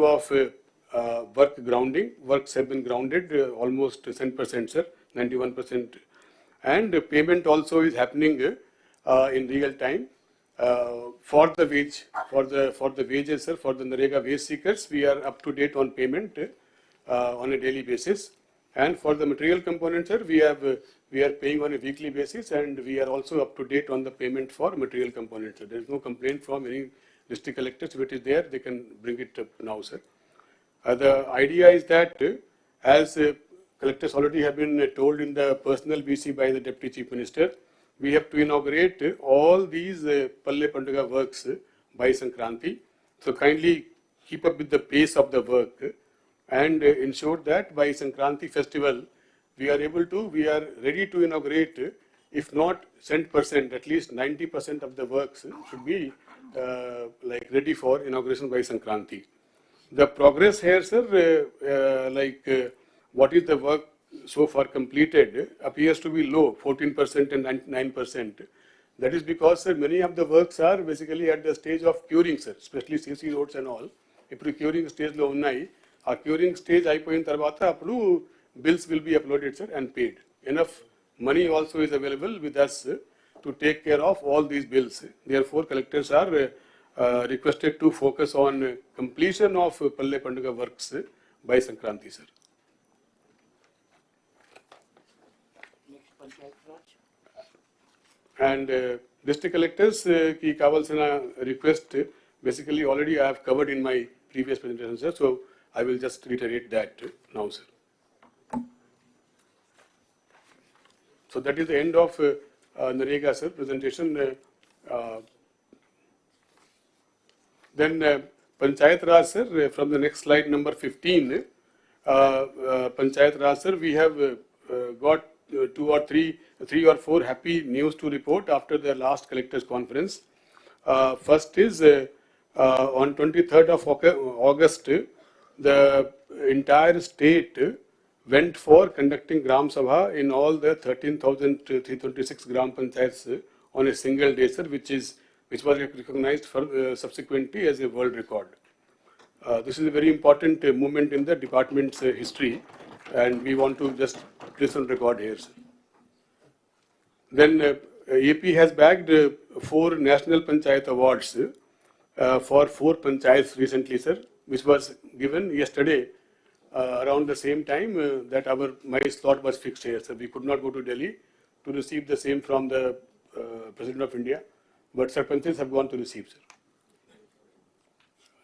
of work grounding. Works have been grounded almost 10%, sir, 91%, and payment also is happening in real time. For the wages, sir, for the Narega wage seekers, we are up to date on payment on a daily basis, and for the material component, sir, we are paying on a weekly basis, and we are also up to date on the payment for material components. So there is no complaint from any district collectors. If it is there, they can bring it up now, sir. The idea is that as collectors already have been told in the personal BC by the Deputy Chief Minister, we have to inaugurate all these Palle Panduga works by Sankranti. So kindly keep up with the pace of the work and ensure that by Sankranti festival we are ready to inaugurate, if not 100%, at least 90% of the works should be ready for inauguration by Sankranti. The progress here, sir, what is the work so far completed appears to be low, 14% and 9%. That is because, sir, many of the works are basically at the stage of curing, sir, especially CC roads and all. If the curing stage lo unnai, our curing stage ayipoyin tarvata appudu bills will be uploaded, sir, and paid. Enough money also is available with us to take care of all these bills. Therefore, collectors are requested to focus on completion of Palle Panduga works by Sankranti, sir. And district collectors ki kavalsina request basically already I have covered in my previous presentation, sir. So I will just reiterate that now, sir. So that is the end of Narega, sir, presentation. Then Panchayat Raj, sir, from the next slide, number 15. Panchayat Raj, sir, we have got three or four happy news to report after the last collectors conference. First is on 23rd of August, the entire state went for conducting Gram Sabha in all the 13,326 Gram Panchayats on a single day, sir, which was recognized for, subsequently as a world record. This is a very important moment in the department's history, and we want to just place on record here, sir. Then AP has bagged 4 National Panchayat Awards for 4 panchayats recently, sir, which was given yesterday around the same time that my slot was fixed here, sir. We could not go to Delhi to receive the same from the President of India, but sarpanches have gone to receive, sir.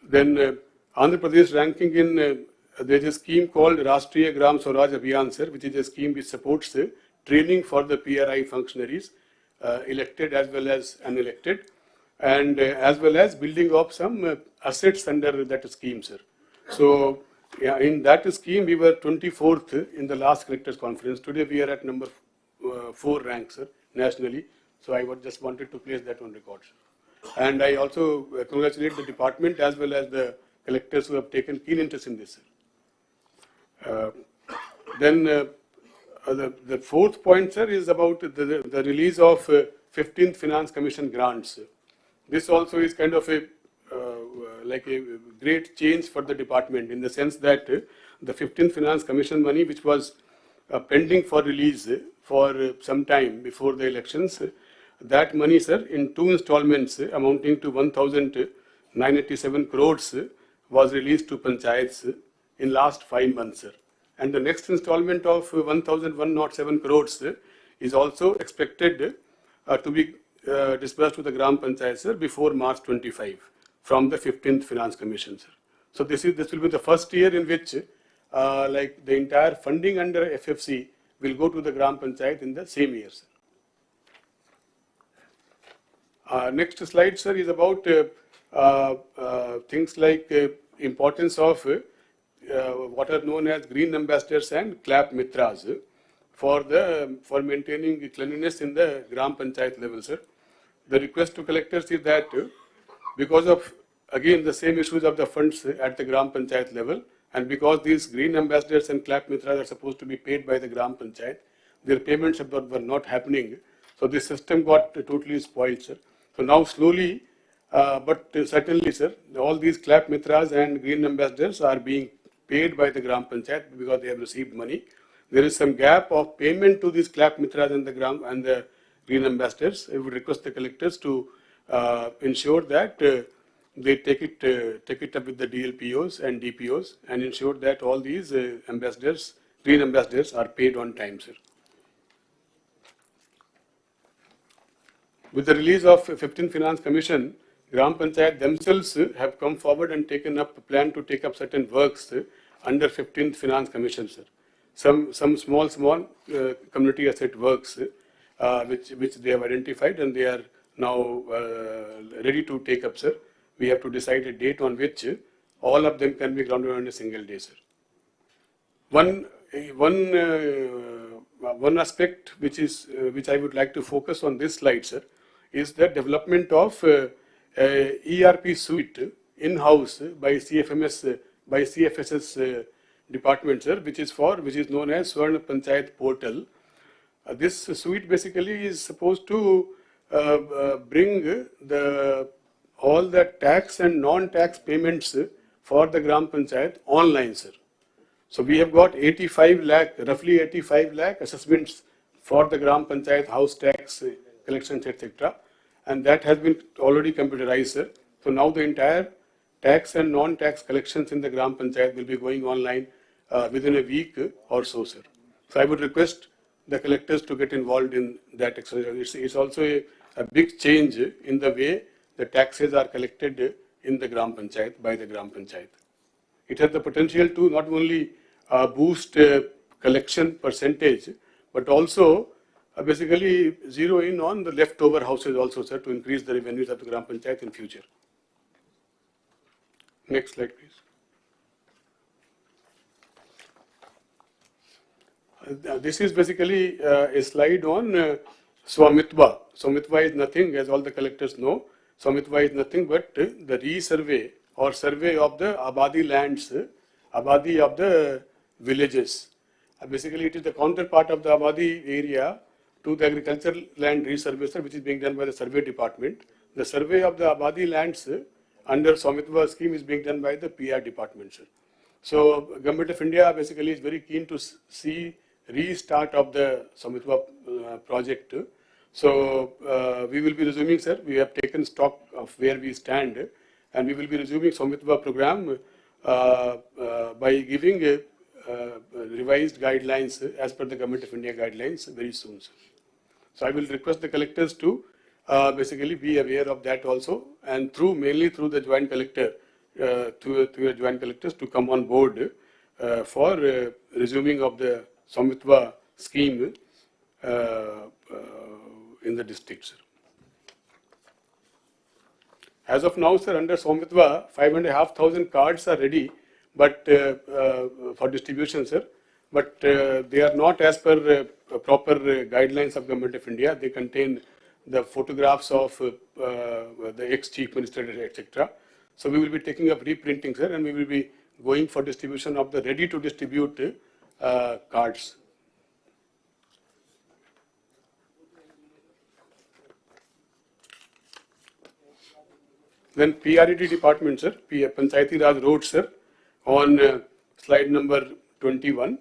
Then Andhra Pradesh ranking in, there is a scheme called Rashtriya Gram Swaraj Abhiyan, sir, which is a scheme which supports training for the PRI functionaries, elected as well as unelected, and as well as building up some assets under that scheme, sir. So yeah, in that scheme we were 24th in the last collectors conference. Today we are at number 4 rank, sir, nationally. So I just wanted to place that on record, sir. And I also congratulate the department as well as the collectors who have taken keen interest in this, sir. Then the 4th point, sir, is about the release of 15th Finance Commission grants. This also is kind of a like a great change for the department, in the sense that the 15th Finance Commission money, which was pending for release for some time before the elections, that money, sir, in 2 installments amounting to 1,987 crores was released to panchayats in last 5 months, sir. And the next installment of 1,107 crores is also expected to be disbursed to the Gram Panchayat, sir, before March 25 from the 15th Finance Commission, sir. So this will be the first year in which like the entire funding under FFC will go to the Gram Panchayat in the same year, sir. Next slide, sir, is about things like importance of what are known as green ambassadors and clap mitras for maintaining cleanliness in the Gram Panchayat level, sir. The request to collectors is that because of, again, the same issues of the funds at the Gram Panchayat level, and because these green ambassadors and clap mitras are supposed to be paid by the Gram Panchayat, their payments were not happening. So this system got totally spoiled, sir. So now slowly But certainly, sir, all these clap mitras and green ambassadors are being paid by the Gram Panchayat because they have received money. There is some gap of payment to these clap mitras and the green ambassadors. I would request the collectors to ensure that they take it up with the DLPOs and DPOs and ensure that all these ambassadors, green ambassadors, are paid on time, sir. With the release of 15th Finance Commission, Gram Panchayat themselves have come forward and taken up a plan to take up certain works under 15th Finance Commission, sir. Some small community asset works which they have identified and they are now ready to take up, sir. We have to decide a date on which all of them can be grounded on a single day, sir. One aspect which I would like to focus on this slide, sir, is the development of ERP suite in-house by CFS's department, sir, which is known as Swarna Panchayat Portal. This suite basically is supposed to bring all the tax and non-tax payments for the Gram Panchayat online, sir. So we have got 85 lakh, roughly 85 lakh assessments for the Gram Panchayat house tax collections, etc. And that has been already computerized, sir. So now the entire tax and non-tax collections in the Gram Panchayat will be going online within a week or so, sir. So I would request the collectors to get involved in that exercise. It's also a big change in the way the taxes are collected in the Gram Panchayat by the Gram Panchayat. It has the potential to not only boost collection percentage, but also basically zero in on the leftover houses also, sir, to increase the revenues of the Gram Panchayat in future. Next slide, please. This is basically a slide on Swamitva. Swamitva is nothing, as all the collectors know. Swamitva is nothing but the resurvey or survey of the Abadi lands, Abadi of the villages. Basically, it is the counterpart of the Abadi area to the agricultural land resurvey, sir, which is being done by the survey department. The survey of the Abadi lands under Swamitva scheme is being done by the PR department, sir. So, Government of India basically is very keen to see restart of the Swamitva project. So, we will be resuming, sir. We have taken stock of where we stand, and we will be resuming Swamitva program by giving revised guidelines as per the Government of India guidelines very soon, sir. So I will request the collectors to basically be aware of that also, and mainly through the joint collector, to your joint collectors to come on board for resuming of the Swamitva scheme in the district, sir. As of now, sir, under Swamitva, 5,500 cards are ready, but for distribution, sir. But they are not as per proper guidelines of Government of India. They contain the photographs of the ex-chief minister, etc. So we will be taking up reprinting, sir, and we will be going for distribution of the ready-to-distribute cards. Then PRED department, sir, Panchayati Raj Road, sir, on slide number 21.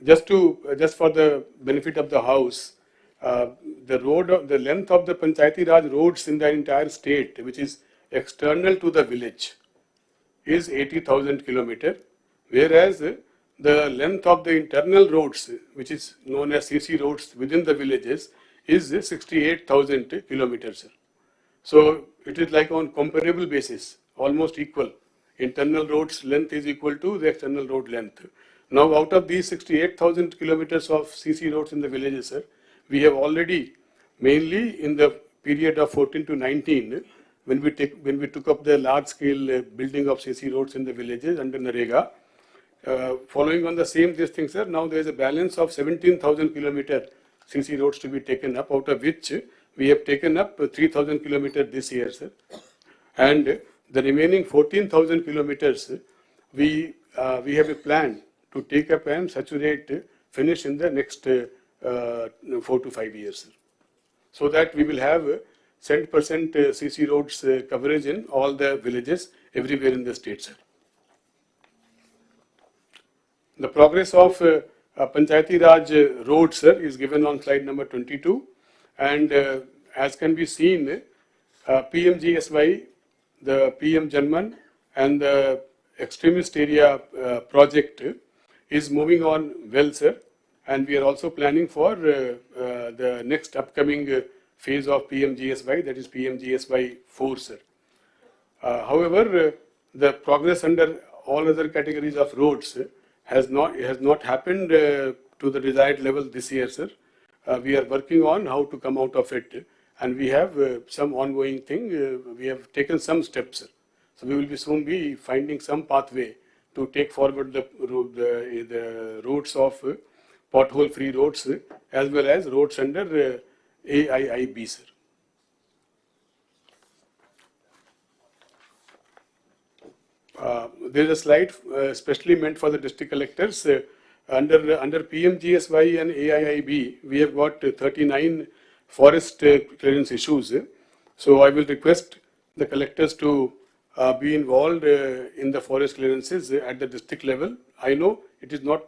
Just for the benefit of the house, the length of the Panchayati Raj roads in the entire state, which is external to the village, is 80,000 kilometers, whereas the length of the internal roads, which is known as CC roads within the villages, is 68,000 kilometers. So it is like on comparable basis, almost equal. Internal roads length is equal to the external road length. Now, out of these 68,000 kilometers of CC roads in the villages, sir, we have already, mainly in the period of 14 to 19, when we took up the large-scale building of CC roads in the villages under Narega, following on the same this thing, sir, now there is a balance of 17,000 kilometer CC roads to be taken up, out of which we have taken up 3,000 kilometers this year, sir, and the remaining 14,000 kilometers we have a plan to take up and saturate, finish in the next 4 to 5 years, sir. So that we will have 100% CC roads coverage in all the villages everywhere in the state, sir. The progress of Panchayati Raj roads, sir, is given on slide number 22, and as can be seen, PMGSY, the PM Janman, and the extremist area project is moving on well, sir, and we are also planning for the next upcoming phase of PMGSY, that is PMGSY 4, sir. However, the progress under all other categories of roads has not happened to the desired level this year, sir. We are working on how to come out of it, and we have some ongoing thing. We have taken some steps, sir. So we will be soon be finding some pathway to take forward the roads of pothole-free roads as well as roads under AIIB, sir. There is a slide specially meant for the district collectors. Under PMGSY and AIIB, we have got 39 forest clearance issues. So I will request the collectors to be involved in the forest clearances at the district level. I know it is not,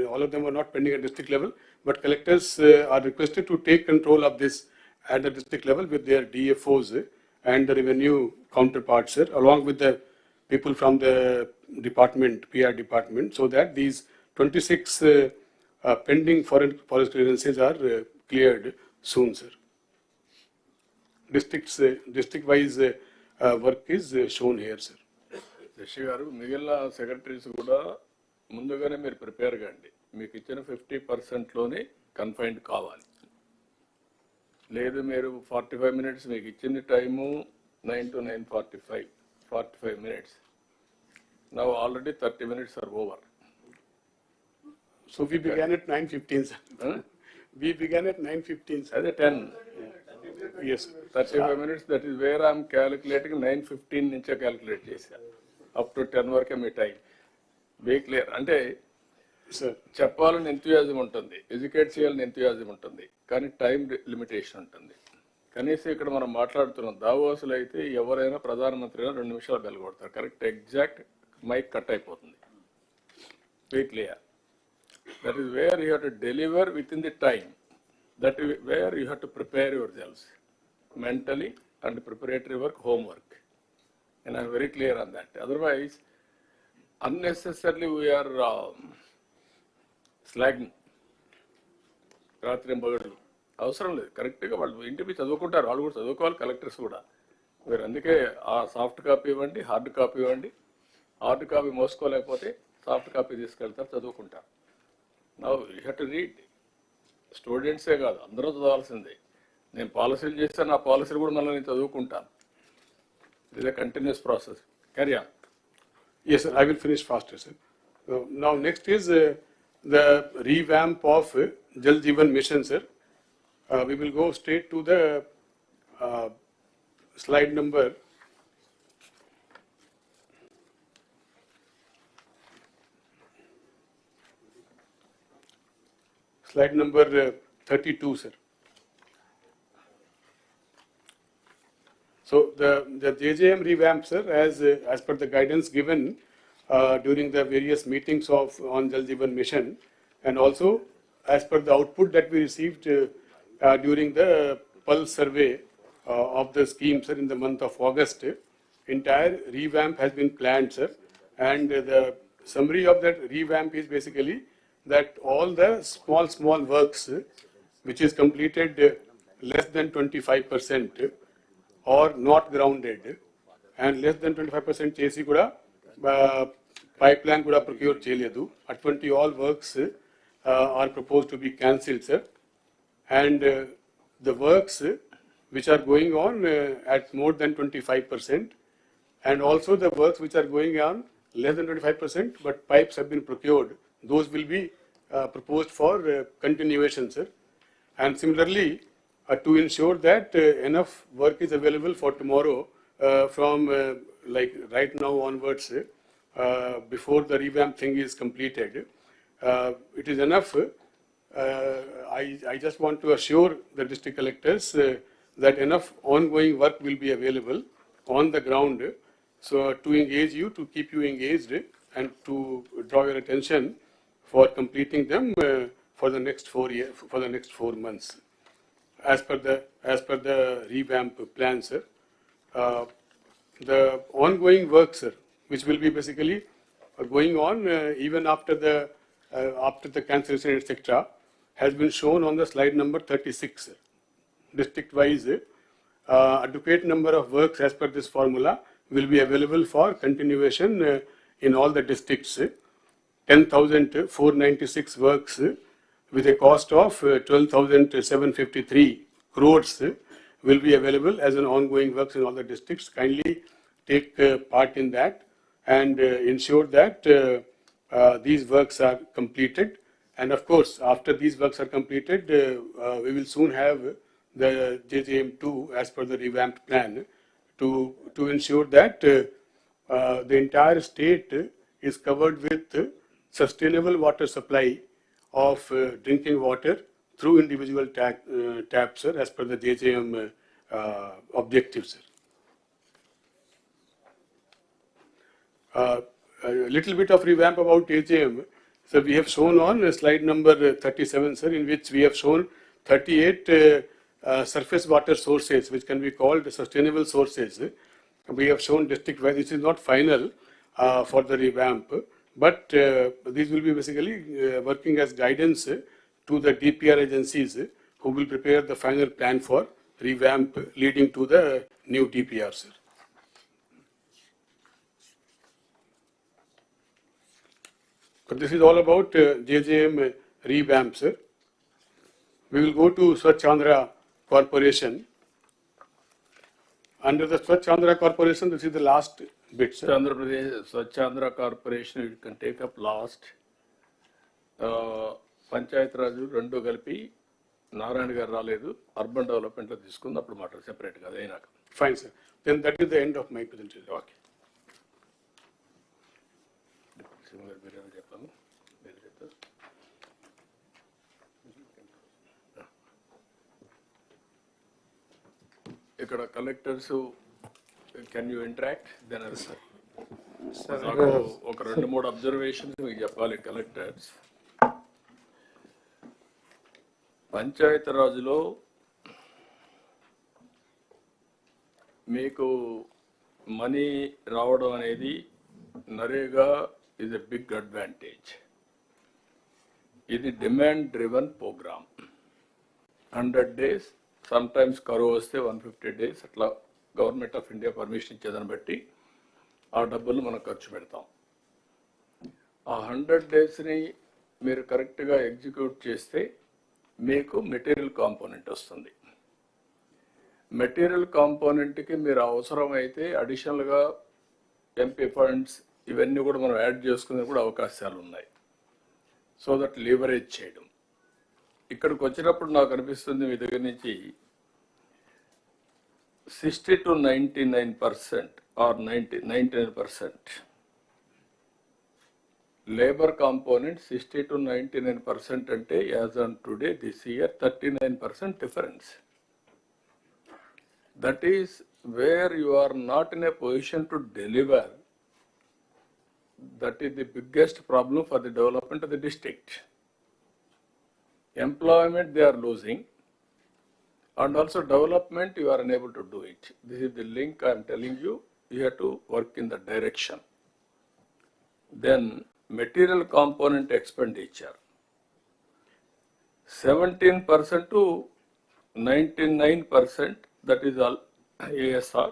all of them are not pending at district level, but collectors are requested to take control of this at the district level with their DFOs and the revenue counterparts, along with the people from the department, PR department, so that these 26 pending forest clearances are cleared soon, sir. District-wise work is shown here, sir. Shashi గారు మిగిలిన secretaries కూడా ముందుగానే మీరు prepare కండి. మీకు ఇచ్చిన 50%లోనే confined కావాలి. లేదు మీరు 45 minutes మీకు ఇచ్చిన time 9 to 9:45, 45 minutes. Now already 30 minutes are over. So we began at 9:15, sir. Huh? We began at 9:15, sir. As a 10. Yes. 35 minutes, that is where I am calculating 9:15 నుంచే calculate చేశాను. Up to 10 వరకే మీ time. Be clear. అంటే sir చెప్పాలని enthusiasm ఉంటుంది, educate చేయాలని ఎంతూయాజం ఉంటుంది, కానీ టైం లిమిటేషన్ ఉంటుంది. కనీసం ఇక్కడ మనం మాట్లాడుతున్నాం, దావోసులు అయితే ఎవరైనా ప్రధానమంత్రి 2 నిమిషాలు వెలగొడతారు. కరెక్ట్, ఎగ్జాక్ట్ మైక్ కట్ అయిపోతుంది. Be clear. That is where you have to deliver within the time. That is where you have to prepare yourselves mentally and preparatory work, homework. And I am very clear on that. Otherwise, unnecessarily we are slagging. రాత్రి పగళ్ళు అవసరం లేదు. కరెక్ట్గా వాళ్ళు ఇంటికి చదువుకుంటారు, వాళ్ళు కూడా చదువుకోవాలి, కలెక్టర్స్ కూడా. మీరు అందుకే ఆ సాఫ్ట్ కాపీ ఇవ్వండి, హార్డ్ కాపీ ఇవ్వండి. హార్డ్ కాపీ మోసుకోలేకపోతే సాఫ్ట్ కాపీ తీసుకెళ్తారు, చదువుకుంటారు. Now you have to read. స్టూడెంట్సే కాదు, అందరూ చదవాల్సిందే. నేను పాలసీలు చేస్తాను, ఆ పాలసీలు కూడా మళ్ళీ నేను చదువుకుంటాను. It is a continuous process. Carry on. Yes, sir. I will finish faster, sir. Now, next is the revamp of Jal Jeevan Mission, sir. We will go straight to the slide number. Slide number 32, sir. So the JJM revamp, sir, as per the guidance given during the various meetings on Jal Jeevan Mission, and also as per the output that we received during the pulse survey of the scheme, sir, in the month of August, entire revamp has been planned, sir, and the summary of that revamp is basically that all the small works which is completed less than 25%. Or not grounded, and less than 25% చేసి కూడా pipeline కూడా procure చేయలేదు. అటువంటి all works are proposed to be cancelled, sir. And the works which are going on at more than 25%, and also the works which are going on less than 25%, but pipes have been procured, those will be proposed for continuation, sir. And similarly, to ensure that enough work is available for tomorrow from like right now onwards, before the revamp thing is completed, it is enough. I just want to assure the district collectors that enough ongoing work will be available on the ground, so to engage you, to keep you engaged, and to draw your attention for completing them for the next 4 months, as per the revamp plan, sir. The ongoing work, sir, which will be basically going on even after the cancellation, etc., has been shown on the slide number 36, sir. District-wise, adequate number of works as per this formula will be available for continuation in all the districts. 10,496 works with a cost of 12,753 crores will be available as an ongoing works in all the districts. Kindly take part in that and ensure that these works are completed. And of course, after these works are completed, we will soon have the JJM2 as per the revamped plan to ensure that the entire state is covered with sustainable water supply of drinking water through individual taps, sir, as per the JJM objectives, sir. A little bit of revamp about JJM. So we have shown on slide number 37, sir, in which we have shown 38 surface water sources, which can be called sustainable sources. We have shown district-wise. This is not final for the revamp, but these will be basically working as guidance to the DPR agencies who will prepare the final plan for revamp leading to the new DPR, sir. So this is all about JJM revamp, sir. We will go to Swachh Andhra Corporation. Under the Swachh Andhra Corporation, this is the last bit, sir. Andhra Pradesh, Swachh Andhra Corporation, you can take up last. Panchayat Raju, Rendu Galpi, Narayana garu raledu, urban development lo తీసుకుంది అప్పుడు మాట separate గా అదైనాక. Fine, sir. Then that is the end of my presentation. Okay. చెప్పాను మీరు చెప్తారు. ఇక్కడ collectors can you interact then ఒక 2-3 observations మీకు చెప్పాలి కలెక్టర్స్. పంచాయతీ రాజులో మీకు మనీ రావడం అనేది NREGA is a big advantage. ఇది demand driven program. 100 days, sometimes కరువు వస్తే 150 days అట్లా గవర్నమెంట్ ఆఫ్ ఇండియా పర్మిషన్ ఇచ్చేదాన్ని బట్టి ఆ డబ్బులు మనం ఖర్చు పెడతాం. ఆ 100 daysని మీరు కరెక్ట్గా ఎగ్జిక్యూట్ చేస్తే మీకు మెటీరియల్ కాంపోనెంట్ వస్తుంది. మెటీరియల్ కాంపోనెంట్కి మీరు అవసరమైతే అడిషనల్గా ఎంపీ ఫండ్స్ ఇవన్నీ కూడా మనం యాడ్ చేసుకునే కూడా అవకాశాలు ఉన్నాయి. సో దట్ లీవరేజ్ చేయడం. ఇక్కడికి వచ్చినప్పుడు నాకు అనిపిస్తుంది మీ దగ్గర నుంచి 60 to 99% or 99% labour component 60 to 99% అంటే as on today this year 39% difference. That is where you are not in a position to deliver. That is the biggest problem for the development of the district. Employment they are losing, and also development you are unable to do it. This is the link I am telling you. You have to work in that direction. Then material component expenditure 17% to 99%, that is all ASR,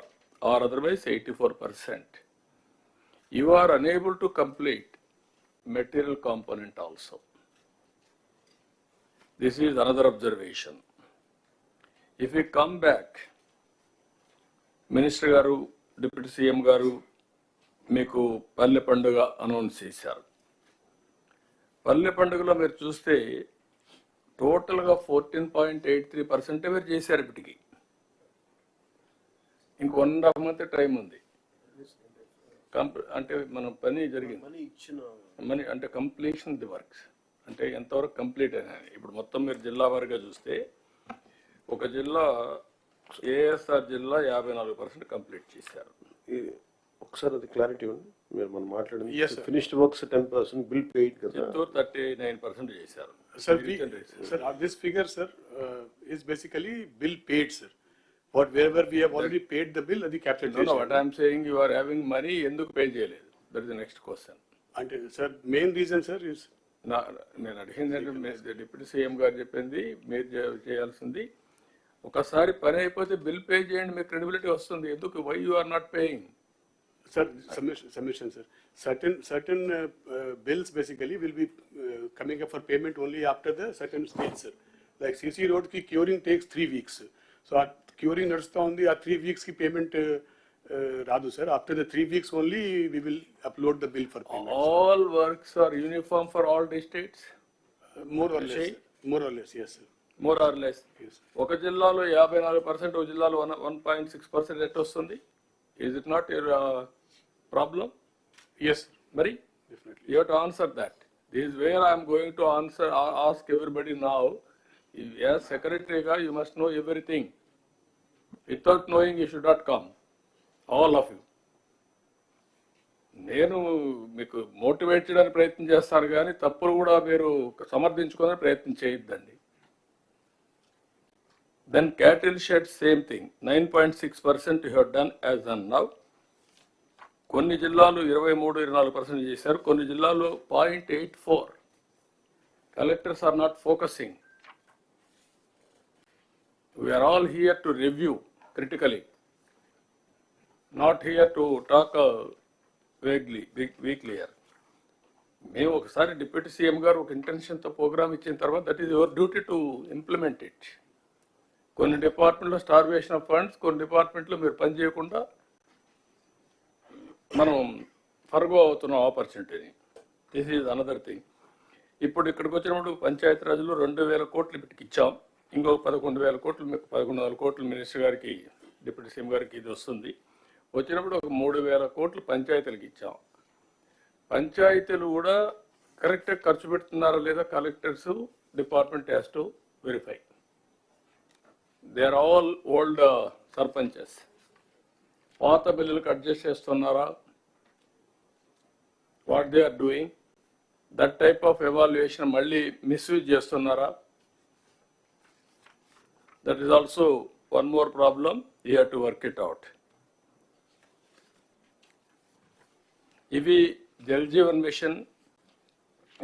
or otherwise 84%. You are unable to complete material component also. This is another observation. If we come back, Minister Garu, Deputy CM Garu, మీకు పల్లె పండుగ announce చేశారు. పల్లె పండుగలో మీరు చూస్తే టోటల్గా 14.83% మీరు చేశారు. ఇప్పటికి ఇంక 1.5 month టైం ఉంది. అంటే మనం పని జరిగింది మనీ అంటే కంప్లీషన్ ది వర్క్స్ అంటే ఎంతవరకు కంప్లీట్ అయినా. ఇప్పుడు మొత్తం మీరు జిల్లా వారిగా చూస్తే ఒక జిల్లా ఏఎస్ఆర్ జిల్లా 54% కంప్లీట్ చేశారు. ఒకసారి అది క్లారిటీ ఉంది మీరు మనం మాట్లాడింది. Yes, sir. Finished works 10%, bill paid కదా. చిత్తూరు 39% చేశారు. Sir, this figure, sir, is basically bill paid, sir. Wherever we have already paid the bill, the capitalization. No, what I am saying, you are having money, ఎందుకు pay చేయలేదు? That is the next question. And sir, main reason, sir, is నేను అడిగిందంటే deputy CM గారు చెప్పింది మీరు చేయాల్సింది, ఒకసారి పని అయిపోతే బిల్ పే చేయండి, మీకు క్రెడిబిలిటీ వస్తుంది. ఎందుకు why you are not paying? sir, submission, sir. Certain bills basically will be coming up for payment only after the certain stage, sir. Like CC road ki curing takes 3 weeks. So our curing nadusta undi, our 3 weeks ki payment radu, sir. After the 3 weeks only we will upload the bill for payment. All works are uniform for all districts? More or less, more or less, yes, sir. More or less. Yes. ఒక జిల్లాలో 54%, ఒక జిల్లాలో 1.6% at వస్తుంది. Is it not your problem? Yes, sir. Mari? Definitely. You have to answer that. This is where I am going to ask everybody now. As secretary, you must know everything. Without knowing, you should not come. All of you. నేను మీకు motivate చేయడానికి ప్రయత్నం చేస్తారు కానీ తప్పులు కూడా మీరు సమర్థించుకోవడానికి ప్రయత్నం చేయొద్దండి. Then cattle shed, same thing. 9.6% you have done as on now. కొన్ని జిల్లాలు 23-24% చేశారు, కొన్ని జిల్లాలు 0.84. Collectors are not focusing. We are all here to review critically, not here to talk vaguely, weakly here. మేము ఒకసారి డిప్యూటీ సీఎం గారు ఒక ఇంటెన్షన్తో programme ఇచ్చిన తర్వాత that is your duty to implement it. కొన్ని డిపార్ట్మెంట్లో స్టార్వేషన్ ఆఫ్ ఫండ్స్, కొన్ని డిపార్ట్మెంట్లో మీరు పని చేయకుండా మనం ఫర్గో అవుతున్నాం ఆపర్చునిటీని. This is another thing. ఇప్పుడు ఇక్కడికి వచ్చినప్పుడు పంచాయతీరాజ్లో 2,000 కోట్లు ఇప్పటికి ఇచ్చాం. ఇంకొక 11,000 కోట్లు, 11,000 కోట్లు మినిస్టర్ గారికి, డిప్యూటీ సీఎం గారికి ఇది వస్తుంది. వచ్చినప్పుడు ఒక 3,000 కోట్లు పంచాయతీలకు ఇచ్చాం. పంచాయతీలు కూడా కరెక్ట్గా ఖర్చు పెడుతున్నారా లేదా collectors, department has to verify. They are all old sarpanches. పాత బిల్లులకు అడ్జస్ట్ చేస్తున్నారా, what they are doing, that type of evaluation మళ్ళీ మిస్యూజ్ చేస్తున్నారా? That is also one more problem. You have to work it out. ఇవి Jal Jeevan mission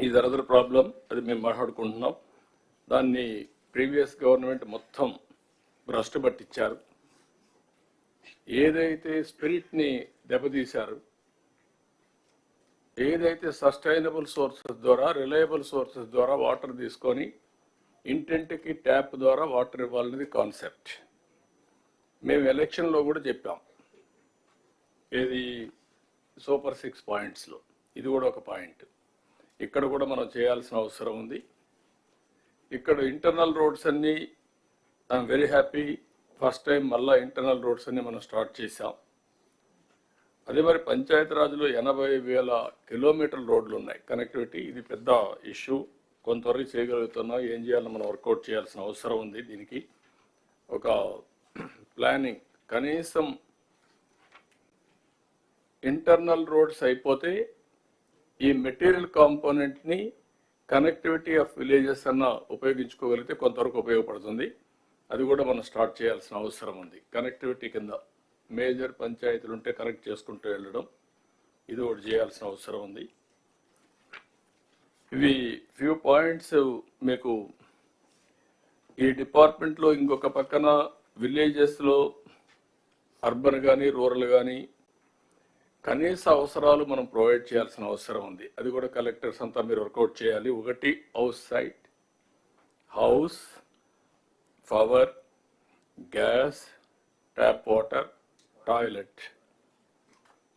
is another problem. అది మేము మాట్లాడుకుంటున్నాం. దాన్ని ప్రీవియస్ గవర్నమెంట్ మొత్తం భ్రష్టు పట్టించారు. ఏదైతే స్పిరిట్ని దెబ్బతీశారు, ఏదైతే సస్టైనబుల్ సోర్సెస్ ద్వారా, రిలయబుల్ సోర్సెస్ ద్వారా వాటర్ తీసుకొని ఇంటింటికి ట్యాప్ ద్వారా వాటర్ ఇవ్వాలనేది కాన్సెప్ట్. మేము ఎలక్షన్లో కూడా చెప్పాం. ఏది సూపర్ 6 పాయింట్స్లో ఇది కూడా ఒక పాయింట్. ఇక్కడ కూడా మనం చేయాల్సిన అవసరం ఉంది. ఇక్కడ ఇంటర్నల్ రోడ్స్ అన్నీ I'm very happy. First time మళ్ళీ ఇంటర్నల్ రోడ్స్ అన్ని మనం స్టార్ట్ చేసాం. అదే మరి పంచాయతీరాజ్లో 80,000 కిలోమీటర్ల రోడ్లు ఉన్నాయి. కనెక్టివిటీ ఇది పెద్ద ఇష్యూ. కొంతవరకు చేయగలుగుతున్నాం. ఏం చేయాలో మనం వర్కౌట్ చేయాల్సిన అవసరం ఉంది. దీనికి ఒక ప్లానింగ్, కనీసం ఇంటర్నల్ రోడ్స్ అయిపోతే ఈ మెటీరియల్ కాంపోనెంట్ని కనెక్టివిటీ ఆఫ్ విలేజెస్ అన్న ఉపయోగించుకోగలిగితే కొంతవరకు ఉపయోగపడుతుంది. అది కూడా మనం స్టార్ట్ చేయాల్సిన అవసరం ఉంది. కనెక్టివిటీ కింద మేజర్ పంచాయతీలు ఉంటే కనెక్ట్ చేసుకుంటూ వెళ్ళడం, ఇది ఒకటి చేయాల్సిన అవసరం ఉంది. ఇవి ఫ్యూ పాయింట్స్. మీకు ఈ డిపార్ట్మెంట్లో ఇంకొక పక్కన విలేజెస్లో అర్బన్ కానీ రూరల్ కానీ కనీస అవసరాలు మనం ప్రొవైడ్ చేయాల్సిన అవసరం ఉంది. అది కూడా కలెక్టర్స్ అంతా మీరు వర్కౌట్ చేయాలి. ఒకటి house site, house, power, gas, tap water, toilet.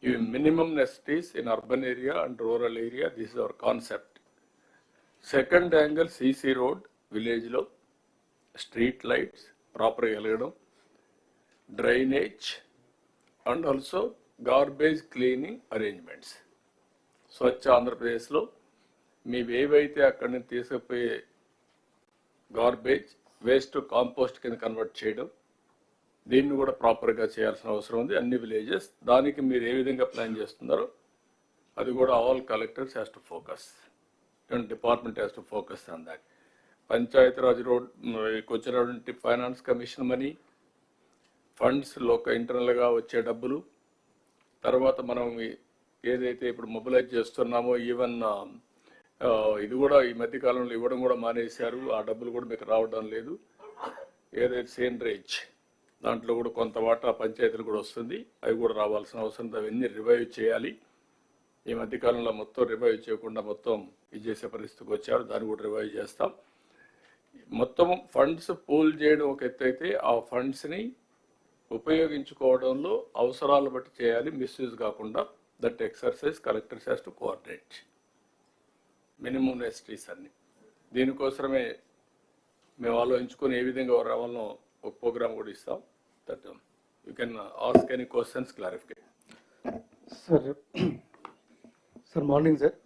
ఇవి minimum necessities in urban area and rural area. This is our concept. Second angle CC road విలేజ్లో, స్ట్రీట్ లైట్స్ ప్రాపర్గా వెలగడం, drainage and also garbage cleaning arrangements. Swachh ఆంధ్రప్రదేశ్లో మీవి ఏవైతే అక్కడి నుంచి తీసుకుపోయే గార్బేజ్ వేస్ట్ కాంపోస్ట్ కింద కన్వర్ట్ చేయడం, దీన్ని కూడా ప్రాపర్గా చేయాల్సిన అవసరం ఉంది అన్ని విలేజెస్. దానికి మీరు ఏ విధంగా ప్లాన్ చేస్తున్నారో అది కూడా all collectors has to focus and department has to focus on that. Panchayati Raj వచ్చినటువంటి ఫైనాన్స్ కమిషన్ మనీ, ఫండ్స్ ఇంటర్నల్గా వచ్చే డబ్బులు, తర్వాత మనం ఏదైతే ఇప్పుడు మొబిలైజ్ చేస్తున్నామో ఈవెన్ ఇది కూడా ఈ మధ్య కాలంలో ఇవ్వడం కూడా మానేశారు, ఆ డబ్బులు కూడా మీకు రావడం లేదు. ఏదైతే సేంద్రేజ్ దాంట్లో కూడా కొంత వాటా పంచాయతీలు కూడా వస్తుంది, అవి కూడా రావాల్సిన అవసరం, అవన్నీ రివైవ్ చేయాలి. ఈ మధ్యకాలంలో మొత్తం రివైవ్ చేయకుండా మొత్తం ఇది చేసే పరిస్థితికి వచ్చారు, దాన్ని కూడా రివైవ్ చేస్తాం. మొత్తం ఫండ్స్ పూల్ చేయడం ఒక ఎత్తు అయితే ఆ ఫండ్స్ని ఉపయోగించుకోవడంలో అవసరాలు బట్టి చేయాలి, మిస్యూజ్ కాకుండా. That exercise collectors has to coordinate minimum నెసిటీస్ అన్ని. దీనికోసమే మేము ఆలోచించుకొని ఏ విధంగా రావాలో ఒక ప్రోగ్రామ్ కూడా ఇస్తాం. That you can ask any questions, clarification. Sir morning sir.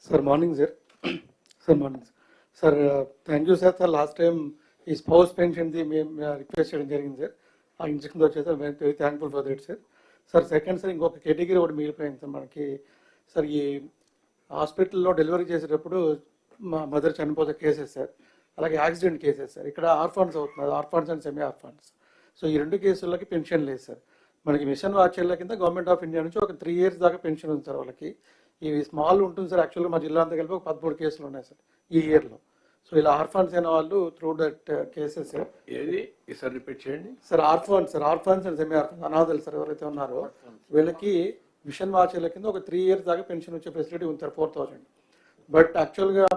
Sir morning sir. Sir morning sir. Thank you sir. Sir last time ఈ స్పౌస్ పెన్షన్ది మేము రిక్వెస్ట్ చేయడం జరిగింది సార్. ఆ ఇంజక్షన్తో వచ్చేసి very thankful for that sir. Sir second sir ఇంకొక category ఒకటి మిగిలిపోయింది sir మనకి. సార్ ఈ హాస్పిటల్లో డెలివరీ చేసేటప్పుడు మా మదర్ చనిపోతే కేసెస్ సార్, అలాగే యాక్సిడెంట్ కేసెస్ సార్. ఇక్కడ ఆర్ఫాన్స్ అవుతున్నారు, orphans and semi orphans. So ఈ రెండు కేసులకి పెన్షన్ లేదు సార్. మనకి మిషన్ వాచర్ల కింద గవర్నమెంట్ ఆఫ్ ఇండియా నుంచి ఒక 3 years దాకా పెన్షన్ ఉంది సార్ వాళ్ళకి. ఇవి స్మాల్ ఉంటుంది సార్. యాక్చువల్గా మా జిల్లా అంతా కలిపి ఒక 13 కేసులు ఉన్నాయి సార్ ఈ ఇయర్లో. సో ఇలా ఆర్ఫాన్స్ అయిన వాళ్ళు త్రూ దట్ కేసెస్ సార్. ఏది సార్ రిపీట్ చేయండి sir. Orphans sir, orphans and semi orphans అనాథలు సార్ ఎవరైతే ఉన్నారో వీళ్ళకి మిషన్ వాచర్ల కింద ఒక 3 years దాకా పెన్షన్ వచ్చే ఫెసిలిటీ ఉంది సార్ 4,000. బట్ యాక్చువల్గా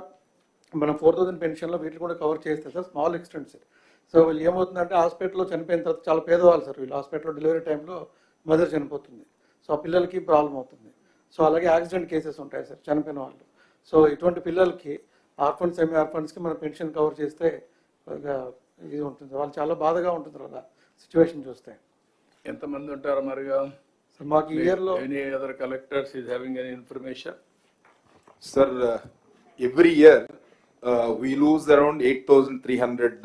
మనం 4,000 పెన్షన్లో వీటిని కూడా కవర్ చేస్తే sir small extent sir. So వీళ్ళు ఏమవుతుందంటే హాస్పిటల్లో చనిపోయిన తర్వాత చాలా పేదవాళ్ళు సార్ వీళ్ళు. హాస్పిటల్లో డెలివరీ టైంలో మదర్ చనిపోతుంది, సో ఆ పిల్లలకి ప్రాబ్లం అవుతుంది. సో అలాగే యాక్సిడెంట్ కేసెస్ ఉంటాయి సార్ చనిపోయిన వాళ్ళు. సో ఇటువంటి పిల్లలకి ఆర్ఫన్స్ సెమీ ఆర్ఫన్స్కి మనం పెన్షన్ కవర్ చేస్తే ఇది ఉంటుంది. వాళ్ళు చాలా బాధగా ఉంటుంది అలా సిచ్యువేషన్ చూస్తే. ఎంతమంది ఉంటారు మరిగా సార్ మాకు ఈ ఇయర్లో any other collectors is having any information? Sir, every year we lose around 8,300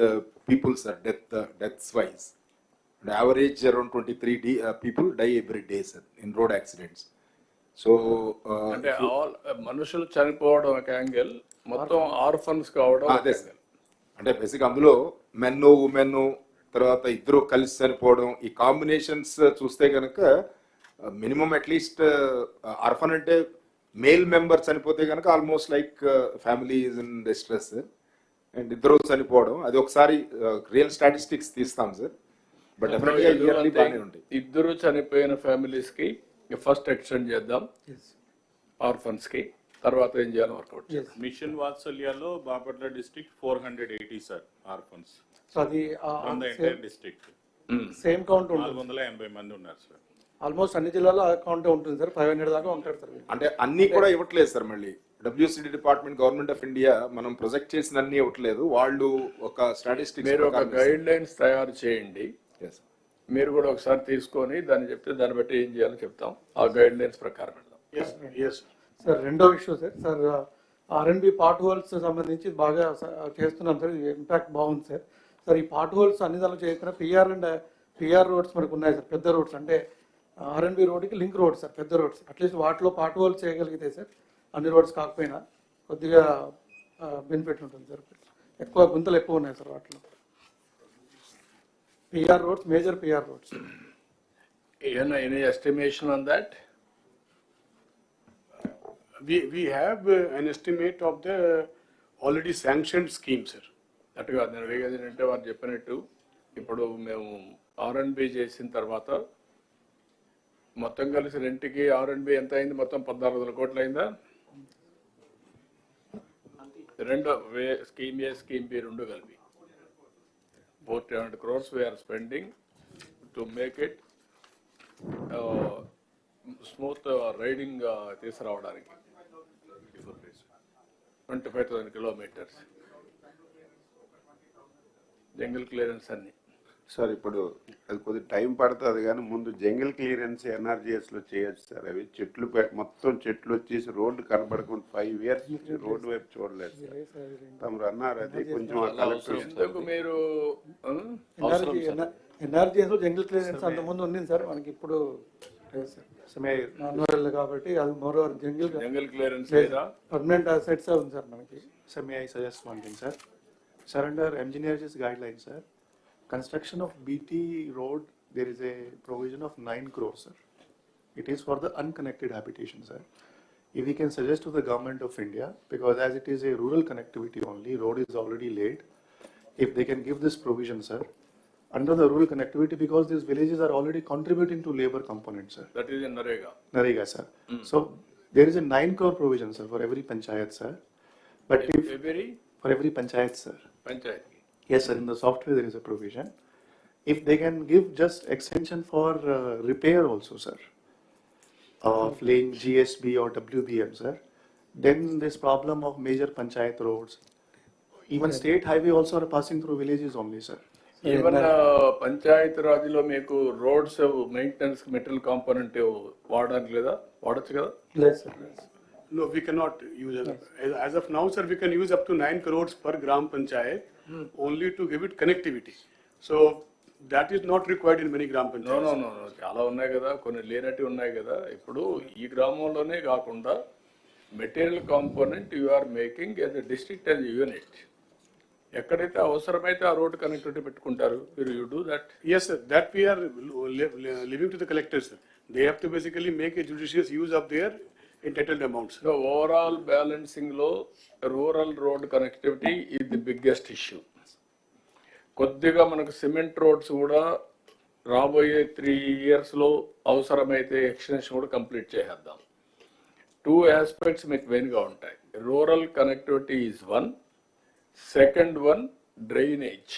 people, sir, deaths wise. On average, around 23 people die every day, sir, in road accidents. So, అంటే all మనుషులు చనిపోవడం ఒక angle, మొత్తం orphans కావడం అదే sir. అంటే basic అందులో men women తర్వాత ఇద్దరు కలిసి చనిపోవడం, ఈ కాంబినేషన్స్ చూస్తే కనుక మినిమం అట్లీస్ట్ ఆర్ఫన్ అంటే మేల్ మెంబర్ చనిపోతే కనుక almost like family is in distress. And ఇద్దరు చనిపోవడం అది ఒకసారి రియల్ స్టాటిస్టిక్స్ తీస్తాం సార్. బట్ డెఫినెట్గా ఇయర్లీ బాగానే ఉంటాయి. ఇద్దరు చనిపోయిన ఫ్యామిలీస్ కి ఫస్ట్ ఎక్స్టెండ్ చేద్దాం ఆర్ఫన్స్ కి, తర్వాత ఏం చేయాలి వర్కౌట్. మిషన్ వాత్సల్యాలో Bapatla district 480 sir orphans. So అది డిస్ట్రిక్ట్ సేమ్ కౌంట్ ఉంటుంది. 480 మంది ఉన్నారు సార్. ఆల్మోస్ట్ అన్ని జిల్లాలో అకౌంట్ ఉంటుంది సార్. 500 దాకా ఉంటారు సార్. అంటే అన్ని కూడా ఇవ్వట్లేదు సార్. మళ్ళీ WCD department government of India మనం ప్రొజెక్ట్ చేసిన అన్ని ఇవ్వట్లేదు. వాళ్ళు ఒక స్టాటిస్టిక్స్ మీరు ఒక గైడ్ లైన్స్ తయారు చేయండి, మీరు కూడా ఒకసారి తీసుకొని దాన్ని చెప్తే దాన్ని బట్టి ఏం చేయాలో చెప్తాం. ఆ గైడ్ లైన్స్ ప్రకారం వెళ్దాం. సార్ రెండో issue sir. Sir R&B part holes సంబంధించి బాగా చేస్తున్నాం సార్. ఇంపాక్ట్ బాగుంది సార్. సార్ ఈ పార్ట్ హోల్స్ అన్ని దానిలో చేయకుండా PR రోడ్స్ మనకు ఉన్నాయి సార్. పెద్ద రోడ్స్ అంటే R&B రోడ్కి లింక్ రోడ్స్ సార్, పెద్ద రోడ్స్. అట్లీస్ట్ వాటిలో పార్ట్ హోల్స్ చేయగలిగితే సార్ అన్ని రోడ్స్ కాకపోయినా కొద్దిగా బెనిఫిట్ ఉంటుంది సార్. ఎక్కువ గుంతలు ఎక్కువ ఉన్నాయి సార్ వాటిలో. PR roads, major PR roads. Any estimation on that? We have an estimate of the already sanctioned scheme, sir. అట్టుగా నేను అడిగేది ఏంటంటే వారు చెప్పినట్టు ఇప్పుడు మేము R&B చేసిన తర్వాత మొత్తం కలిసి రెంట్కి R&B ఎంత అయింది? మొత్తం 1,400 కోట్లు అయిందా? రెండు స్కీమ్ ఏ స్కీమ్ బి రెండు కలిపి 400 crores we are spending to make it smooth riding తీసుకురావడానికి 25,000 kilometers జంగిల్ క్లియరెన్స్ అన్ని. సార్ ఇప్పుడు అది కొద్దిగా టైం పడుతుంది కానీ ముందు జంగిల్ క్లియరెన్స్ ఎన్ఆర్జీఎస్ లో చేయొచ్చు సార్. అవి చెట్లు మొత్తం చెట్లు వచ్చేసి రోడ్డు కనబడకుండా 5 years రోడ్డు వైపు చూడలేదు సార్. తమరు అన్నారు అది కొంచెం ఎందుకు మీరు ఎన్ఆర్జీఎస్ లో జంగిల్ క్లియరెన్స్ అంత ముందు ఉంది సార్, మనకి ఇప్పుడు నాన్ కాబట్టి అది more jungle clearance permanent assets ఉంది సార్ మనకి. Sir, may I suggest one thing, sir? Sir, under engineers' guidelines, sir, construction of BT road, there is a provision of 9 crores, sir. It is for the unconnected habitation, sir. If we can suggest to the government of India, because as it is a rural connectivity only, road is already laid, if they can give this provision, sir, under the rural connectivity, because these villages are already contributing to labor component, sir. That is in Narega. Narega, sir. So there is a 9 crore provision, sir, for every panchayat, sir. But if for every panchayat, sir. Panchayat. Yes, sir. In the software there is a provision. If they can give just extension for repair also, sir, of laying GSB or WBM, sir, then this problem of major panchayat roads, even state highway also are passing through villages only, sir. Even Panchayati రాజ్లో మీకు roads maintenance material component వాడడానికి లేదా? వాడచ్చు కదా? లేదు sir. No, we cannot use it. As of now, sir, we can use up to 9 crores per gram panchayat only to give it connectivity. So that is not required in many gram panchayats. No. చాలా ఉన్నాయి కదా, కొన్ని లేనట్టు ఉన్నాయి కదా. ఇప్పుడు ఈ గ్రామంలోనే కాకుండా material component you are making as a district as a unit. ఎక్కడైతే అవసరమైతే ఆ రోడ్డు కనెక్టివిటీ పెట్టుకుంటారు. You do that? Yes, sir. That we are leaving to the collectors, sir. They have to basically make a judicious use of their entitled amounts. So overall balancing లో rural road connectivity is the biggest issue. కొద్దిగా మనకు cement roads కూడా రాబోయే 3 years లో అవసరమైతే extension కూడా complete చేసేద్దాం. 2 aspects మీకు మెయిన్గా ఉంటాయి. Rural connectivity is one, second one drainage.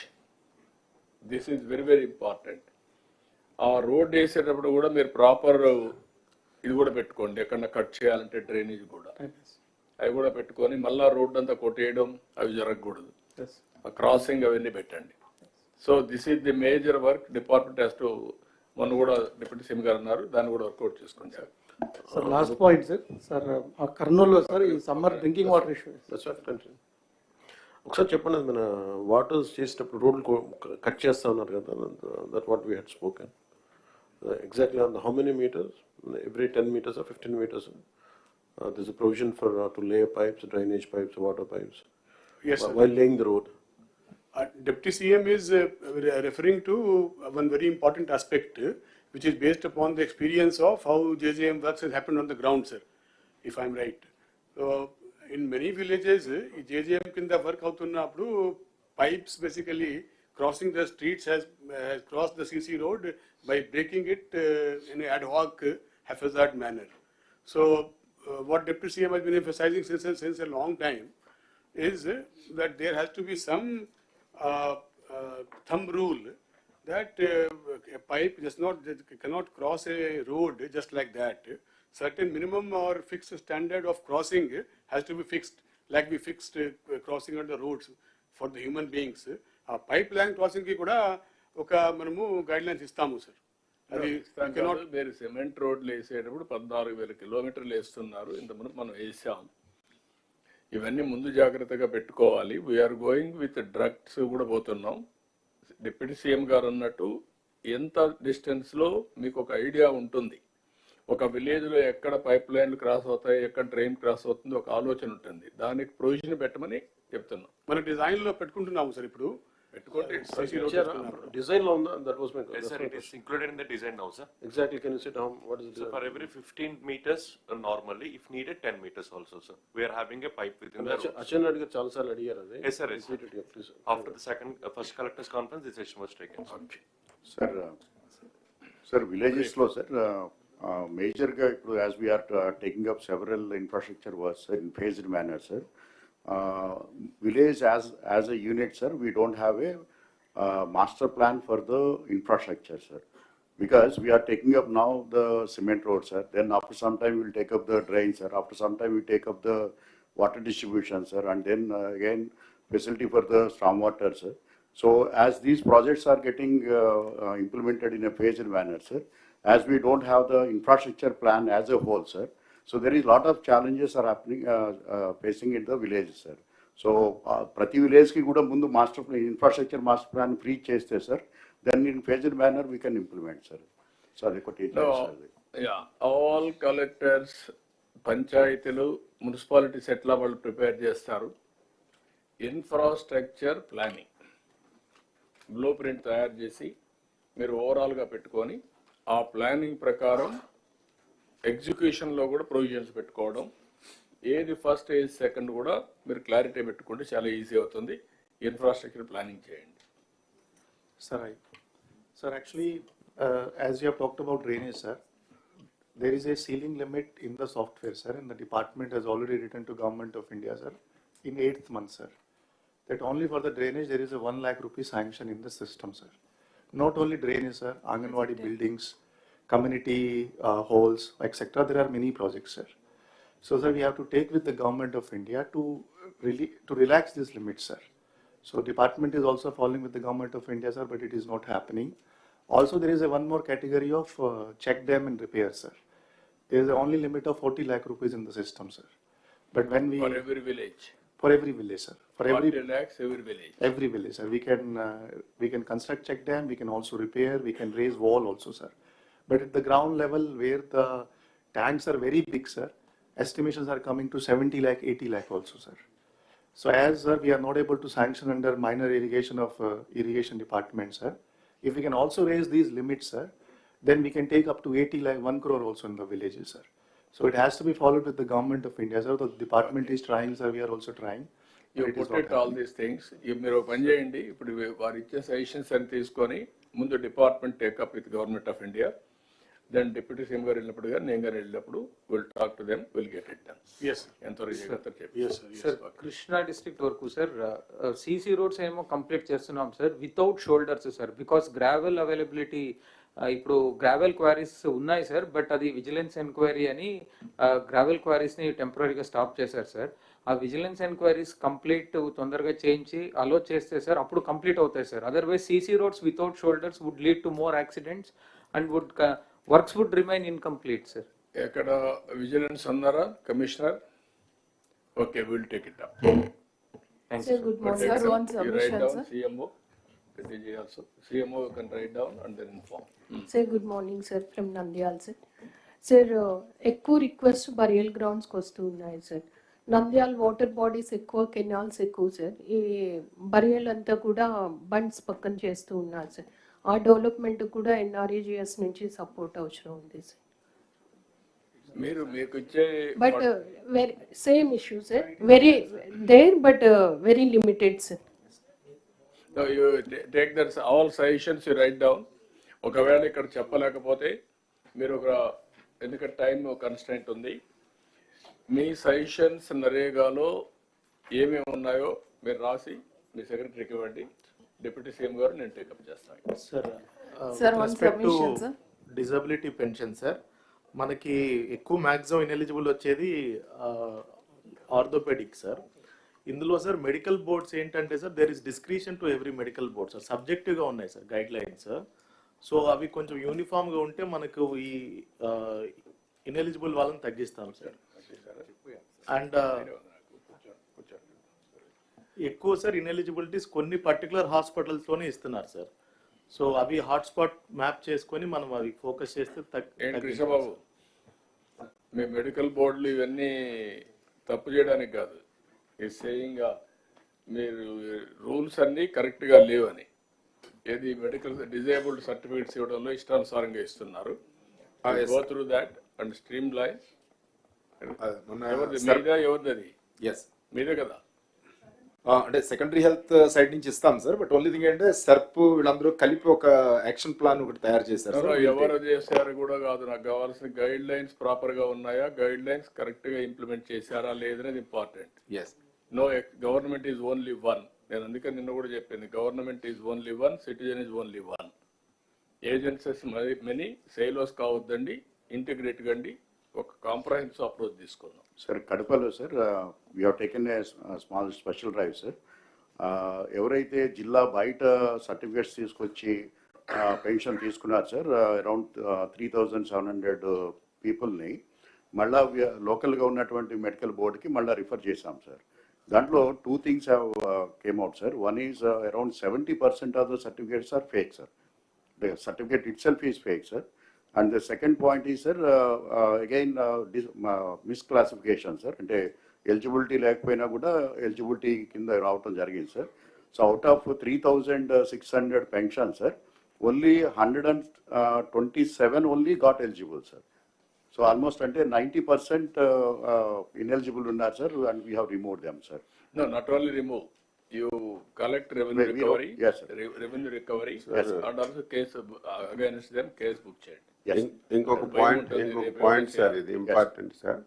This is very very important. ఆ రోడ్ వేసేటప్పుడు కూడా మీరు ప్రాపర్ ఇది కూడా పెట్టుకోండి. ఎక్కడన్నా కట్ చేయాలంటే డ్రైనేజ్ కూడా అవి కూడా పెట్టుకొని మళ్ళా రోడ్ అంతా కొట్టేయడం అవి జరగకూడదు. క్రాసింగ్ అవన్నీ పెట్టండి. So this is the major work department has to. మొన్న కూడా డిప్యూటీ సీఎం గారు అన్నారు, దాన్ని కూడా వర్కౌట్ చేసుకోండి sir. Sir last point sir. Sir ఆ కర్నూలులో సార్ ఈ సమ్మర్ డ్రింకింగ్ వాటర్ ఇష్యూ ఒకసారి చెప్పండి. మన వాటర్ చేసేటప్పుడు రోడ్లు కట్ చేస్తా ఉన్నారు కదా, that what we had spoken exactly on how many metres, every 10 meters or 15 meters, there's a provision for to lay pipes, drainage pipes, water pipes. Yes, sir. While laying the road. Deputy CM is referring to one very important aspect, which is based upon the experience of how JJM works has happened on the ground, sir, if I'm right. So, in many villages, JJM kinda work avutunnappudu pipes basically crossing the streets has crossed the CC road by breaking it in an ad hoc, haphazard manner. So, what Deputy CM has been emphasizing since a long time is that there has to be some thumb rule that a pipe cannot cross a road just like that. Certain minimum or fixed standard of crossing has to be fixed, like we fixed crossing on the roads for the human beings. ఆ pipe line crossing కి కూడా ఒక మనము guide lines ఇస్తాము sir. అది మీరు cement రోడ్లు వేసేటప్పుడు 14,000 kilometers వేస్తున్నారు. ఇంతకుముందు మనం వేసాం. ఇవన్నీ ముందు జాగ్రత్తగా పెట్టుకోవాలి. వీఆర్ గోయింగ్ విత్ డ్రగ్స్ కూడా పోతున్నాం. డిప్యూటీ సీఎం గారు అన్నట్టు ఎంత డిస్టెన్స్లో మీకు ఒక ఐడియా ఉంటుంది. ఒక విలేజ్లో ఎక్కడ పైప్ లైన్లు క్రాస్ అవుతాయి, ఎక్కడ డ్రైన్ క్రాస్ అవుతుంది, ఒక ఆలోచన ఉంటుంది. దానికి ప్రొవిజన్ పెట్టమని చెప్తున్నాం. మన డిజైన్లో పెట్టుకుంటున్నాము సార్. ఇప్పుడు Design lo unda, that was my question. Yes, sir, it is included in the design now, sir. Exactly, can you say down what is the design? So for every 15 meters normally, if needed 10 meters also, sir. We are having a pipe within the road. Achan Reddy chaala saarlu adigaru adi. Yes, sir. Yes. After the first collectors conference, this decision was taken. Sir, villages lo sir, major ga as we are taking up several infrastructure works in phased manner, sir. Village as a unit, sir, we don't have a master plan for the infrastructure, sir. Because we are taking up now the cement road, sir. Then after some time, we'll take up the drain, sir. After some time, we take up the water distribution, sir. And then again, facility for the stormwater, sir. So as these projects are getting implemented in a phased manner, sir, as we don't have the infrastructure plan as a whole, sir, so there is a lot of challenges are happening, facing in the villages, sir. So prati village ki kuda mundu master infrastructure master plan free cheste, sir. Then in phased manner we can implement, sir. Sorry, No, yeah, all collectors, పంచాయతీలు, municipalities ఎట్లా వాళ్ళు prepare చేస్తారు, infrastructure planning blue print తయారు చేసి మీరు ఓవరాల్గా పెట్టుకొని ఆ ప్లానింగ్ ప్రకారం ఎగ్జిక్యూషన్లో కూడా ప్రొవిజన్స్ పెట్టుకోవడం, ఏది ఫస్ట్ ఏది సెకండ్ కూడా మీరు క్లారిటీ పెట్టుకుంటే చాలా ఈజీ అవుతుంది. ఇన్ఫ్రాస్ట్రక్చర్ ప్లానింగ్ చేయండి. Sir, actually, as you have talked about drainage, sir, there is a ceiling limit in the software, sir, and the department has already written to Government of India, sir, in 8th month, sir, that only for the drainage there is a 1 lakh rupee sanction in the system, sir. Not only drainage, sir, Anganwadi buildings, community halls, etc. There are many projects, sir. So, sir, we have to take with the Government of India to relax this limit, sir. So, department is also following with the Government of India, sir, but it is not happening. Also, there is a one more category of check dam and repair, sir. There is only limit of 40 lakh rupees in the system, sir. But when we For every village. For every village, sir. For 40 lakhs every village. Every village, sir. We can construct check dam. We can also repair. We can raise wall also, sir. But at the ground level, where the tanks are very big, sir, estimations are coming to 70 lakh, 80 lakh also, sir. So as sir, we are not able to sanction under minor irrigation of irrigation department, sir. If we can also raise these limits, sir, then we can take up to 80 lakh, 1 crore also in the villages, sir. So it has to be followed with the Government of India, sir. The department is trying, sir. We are also trying. You put it all these things. మీరు పని చేయండి. ఇప్పుడు వారు ఇచ్చే suggestions అని తీసుకొని ముందు department take up with government of India, then deputy CM గారు వెళ్ళినప్పుడు కానీ నేను గారు వెళ్ళినప్పుడు will talk to them, will get it done. ఎంతవరకు చేయగలుగుతారు చెప్పి. సార్, కృష్ణా డిస్ట్రిక్ట్ వరకు సార్ సీసీ రోడ్స్ ఏమో కంప్లీట్ చేస్తున్నాం sir without shoulders sir, because gravel availability ఇప్పుడు గ్రావెల్ క్వారీస్ ఉన్నాయి సార్, బట్ అది విజిలెన్స్ ఎంక్వైరీ అని గ్రావెల్ క్వారీస్ని టెంపరీగా స్టాప్ చేశారు సార్. ఆ విజిలెన్స్ ఎంక్వైరీస్ కంప్లీట్ తొందరగా చేయించి అలో చేస్తే సార్ అప్పుడు కంప్లీట్ అవుతాయి sir. Otherwise CC roads without shoulders would lead to more accidents and works would remain incomplete sir. ఎక్కడ విజిలెన్స్ అన్నారా commissioner? Okay, will take it up. Sir, good morning. Sir, one submission, sir. CMO, also. CMO can write down and then inform. Sir, good morning, sir, from Nandyal, sir. Sir, ఎక్కువ request burial గ్రౌండ్స్కి వస్తూ ఉన్నాయి sir. Nandyal water bodies ఎక్కువ, canals ఎక్కువ sir. ఈ burial అంతా కూడా bunds పక్కన చేస్తూ ఉన్నారు సార్. ఆ డెవలప్మెంట్ కూడా NREGS నుంచి సపోర్ట్ అవసరం ఉంది సార్. మీరు మీకు ఇచ్చే but very same issue sir, very there but very limited sir. You take that all suggestions, you write down. ఒకవేళ ఇక్కడ చెప్పలేకపోతే మీరు ఒక, ఎందుకంటే టైం కన్స్టెంట్ ఉంది, మీ సజెషన్స్ నరేగాలో ఏమేమి ఉన్నాయో మీరు రాసి మీ సెక్రటరీకి ఇవ్వండి. డిప్యూటీ సీఎం గారు నేను టేకప్ చేస్తాను. Sir one submission sir. Disability pension sir, మనకి ఎక్కువ మ్యాక్సిమం ఇనెలిజిబుల్ వచ్చేది ఆర్థోపెడిక్ సార్. ఇందులో సార్ మెడికల్ బోర్డ్స్ ఏంటంటే sir there is discretion to every medical board sir, సబ్జెక్టివ్గా ఉన్నాయి సార్ గైడ్ లైన్స్. సో అవి కొంచెం యూనిఫామ్గా ఉంటే మనకు ఈ ఇనెలిజిబుల్ వాళ్ళని తగ్గిస్తాం సార్. అండ్ ఎక్కువ సార్ ఇనెలిజిబిలిటీస్ కొన్ని పర్టికులర్ హాస్పిటల్స్తోనే ఇస్తున్నారు సార్. సో అవి హాట్స్పాట్ మ్యాప్ చేసుకొని మనం అవి ఫోకస్ చేస్తే కృష్ణబాబు, మీ మెడికల్ బోర్డులు ఇవన్నీ తప్పు చేయడానికి కాదు, ఈ సేయింగ్ మీరు రూల్స్ అన్నీ కరెక్ట్గా లేవని. ఏది మెడికల్ డిజేబుల్డ్ సర్టిఫికేట్స్ ఇవ్వడంలో ఇష్టానుసారంగా ఇస్తున్నారు. Go through that and stream line. ఎవరిది అది? మీదే కదా. అంటే సెకండరీ హెల్త్ సైడ్ నుంచి ఇస్తాం సార్, బట్ ఓన్లీ థింగ్ ఏంటంటే సర్ప్ వీళ్ళందరూ కలిపి ఒక యాక్షన్ ప్లాన్ ఒకటి తయారు చేశారు. ఎవరు చేశారు కూడా కాదు, నాకు కావాల్సిన గైడ్ లైన్స్ ప్రాపర్ గా ఉన్నాయా, గైడ్ లైన్స్ కరెక్ట్ గా ఇంప్లిమెంట్ చేశారా లేదనేది important. No government is only one. నేను అందుకని నిన్న కూడా చెప్పింది, government is only one, citizen is only one. Agencies many silos కావద్దండి, ఇంటిగ్రేట్ కండి, ఒక కాంప్రహెన్సివ్ అప్రోచ్ తీసుకుందాం. సార్ కడపలో sir we have taken a small special drive sir. ఎవరైతే జిల్లా బయట సర్టిఫికేట్స్ తీసుకొచ్చి పెన్షన్ తీసుకున్నారు సార్, అరౌండ్ 3,700 పీపుల్ని మళ్ళా లోకల్గా ఉన్నటువంటి మెడికల్ బోర్డుకి మళ్ళీ రిఫర్ చేశాం సార్. దాంట్లో 2 things have came out sir. One is around 70% of the certificates are fake sir. The certificate itself is fake sir. And the second point is sir, again misclassification sir. అంటే eligibility లేకపోయినా కూడా eligibility కింద రావటం జరిగింది sir. So out of 3,600 pension sir, only 127 only got eligible sir. So almost అంటే 90% ineligible ఉన్నారు sir, and we have remove them sir. No, not only remove. You collect revenue recovery, yes, sir. Revenue recovery, yes, sir. and also case against them, case book చేయండి. Yes. ఇంకొక point sir, ఇది important sir.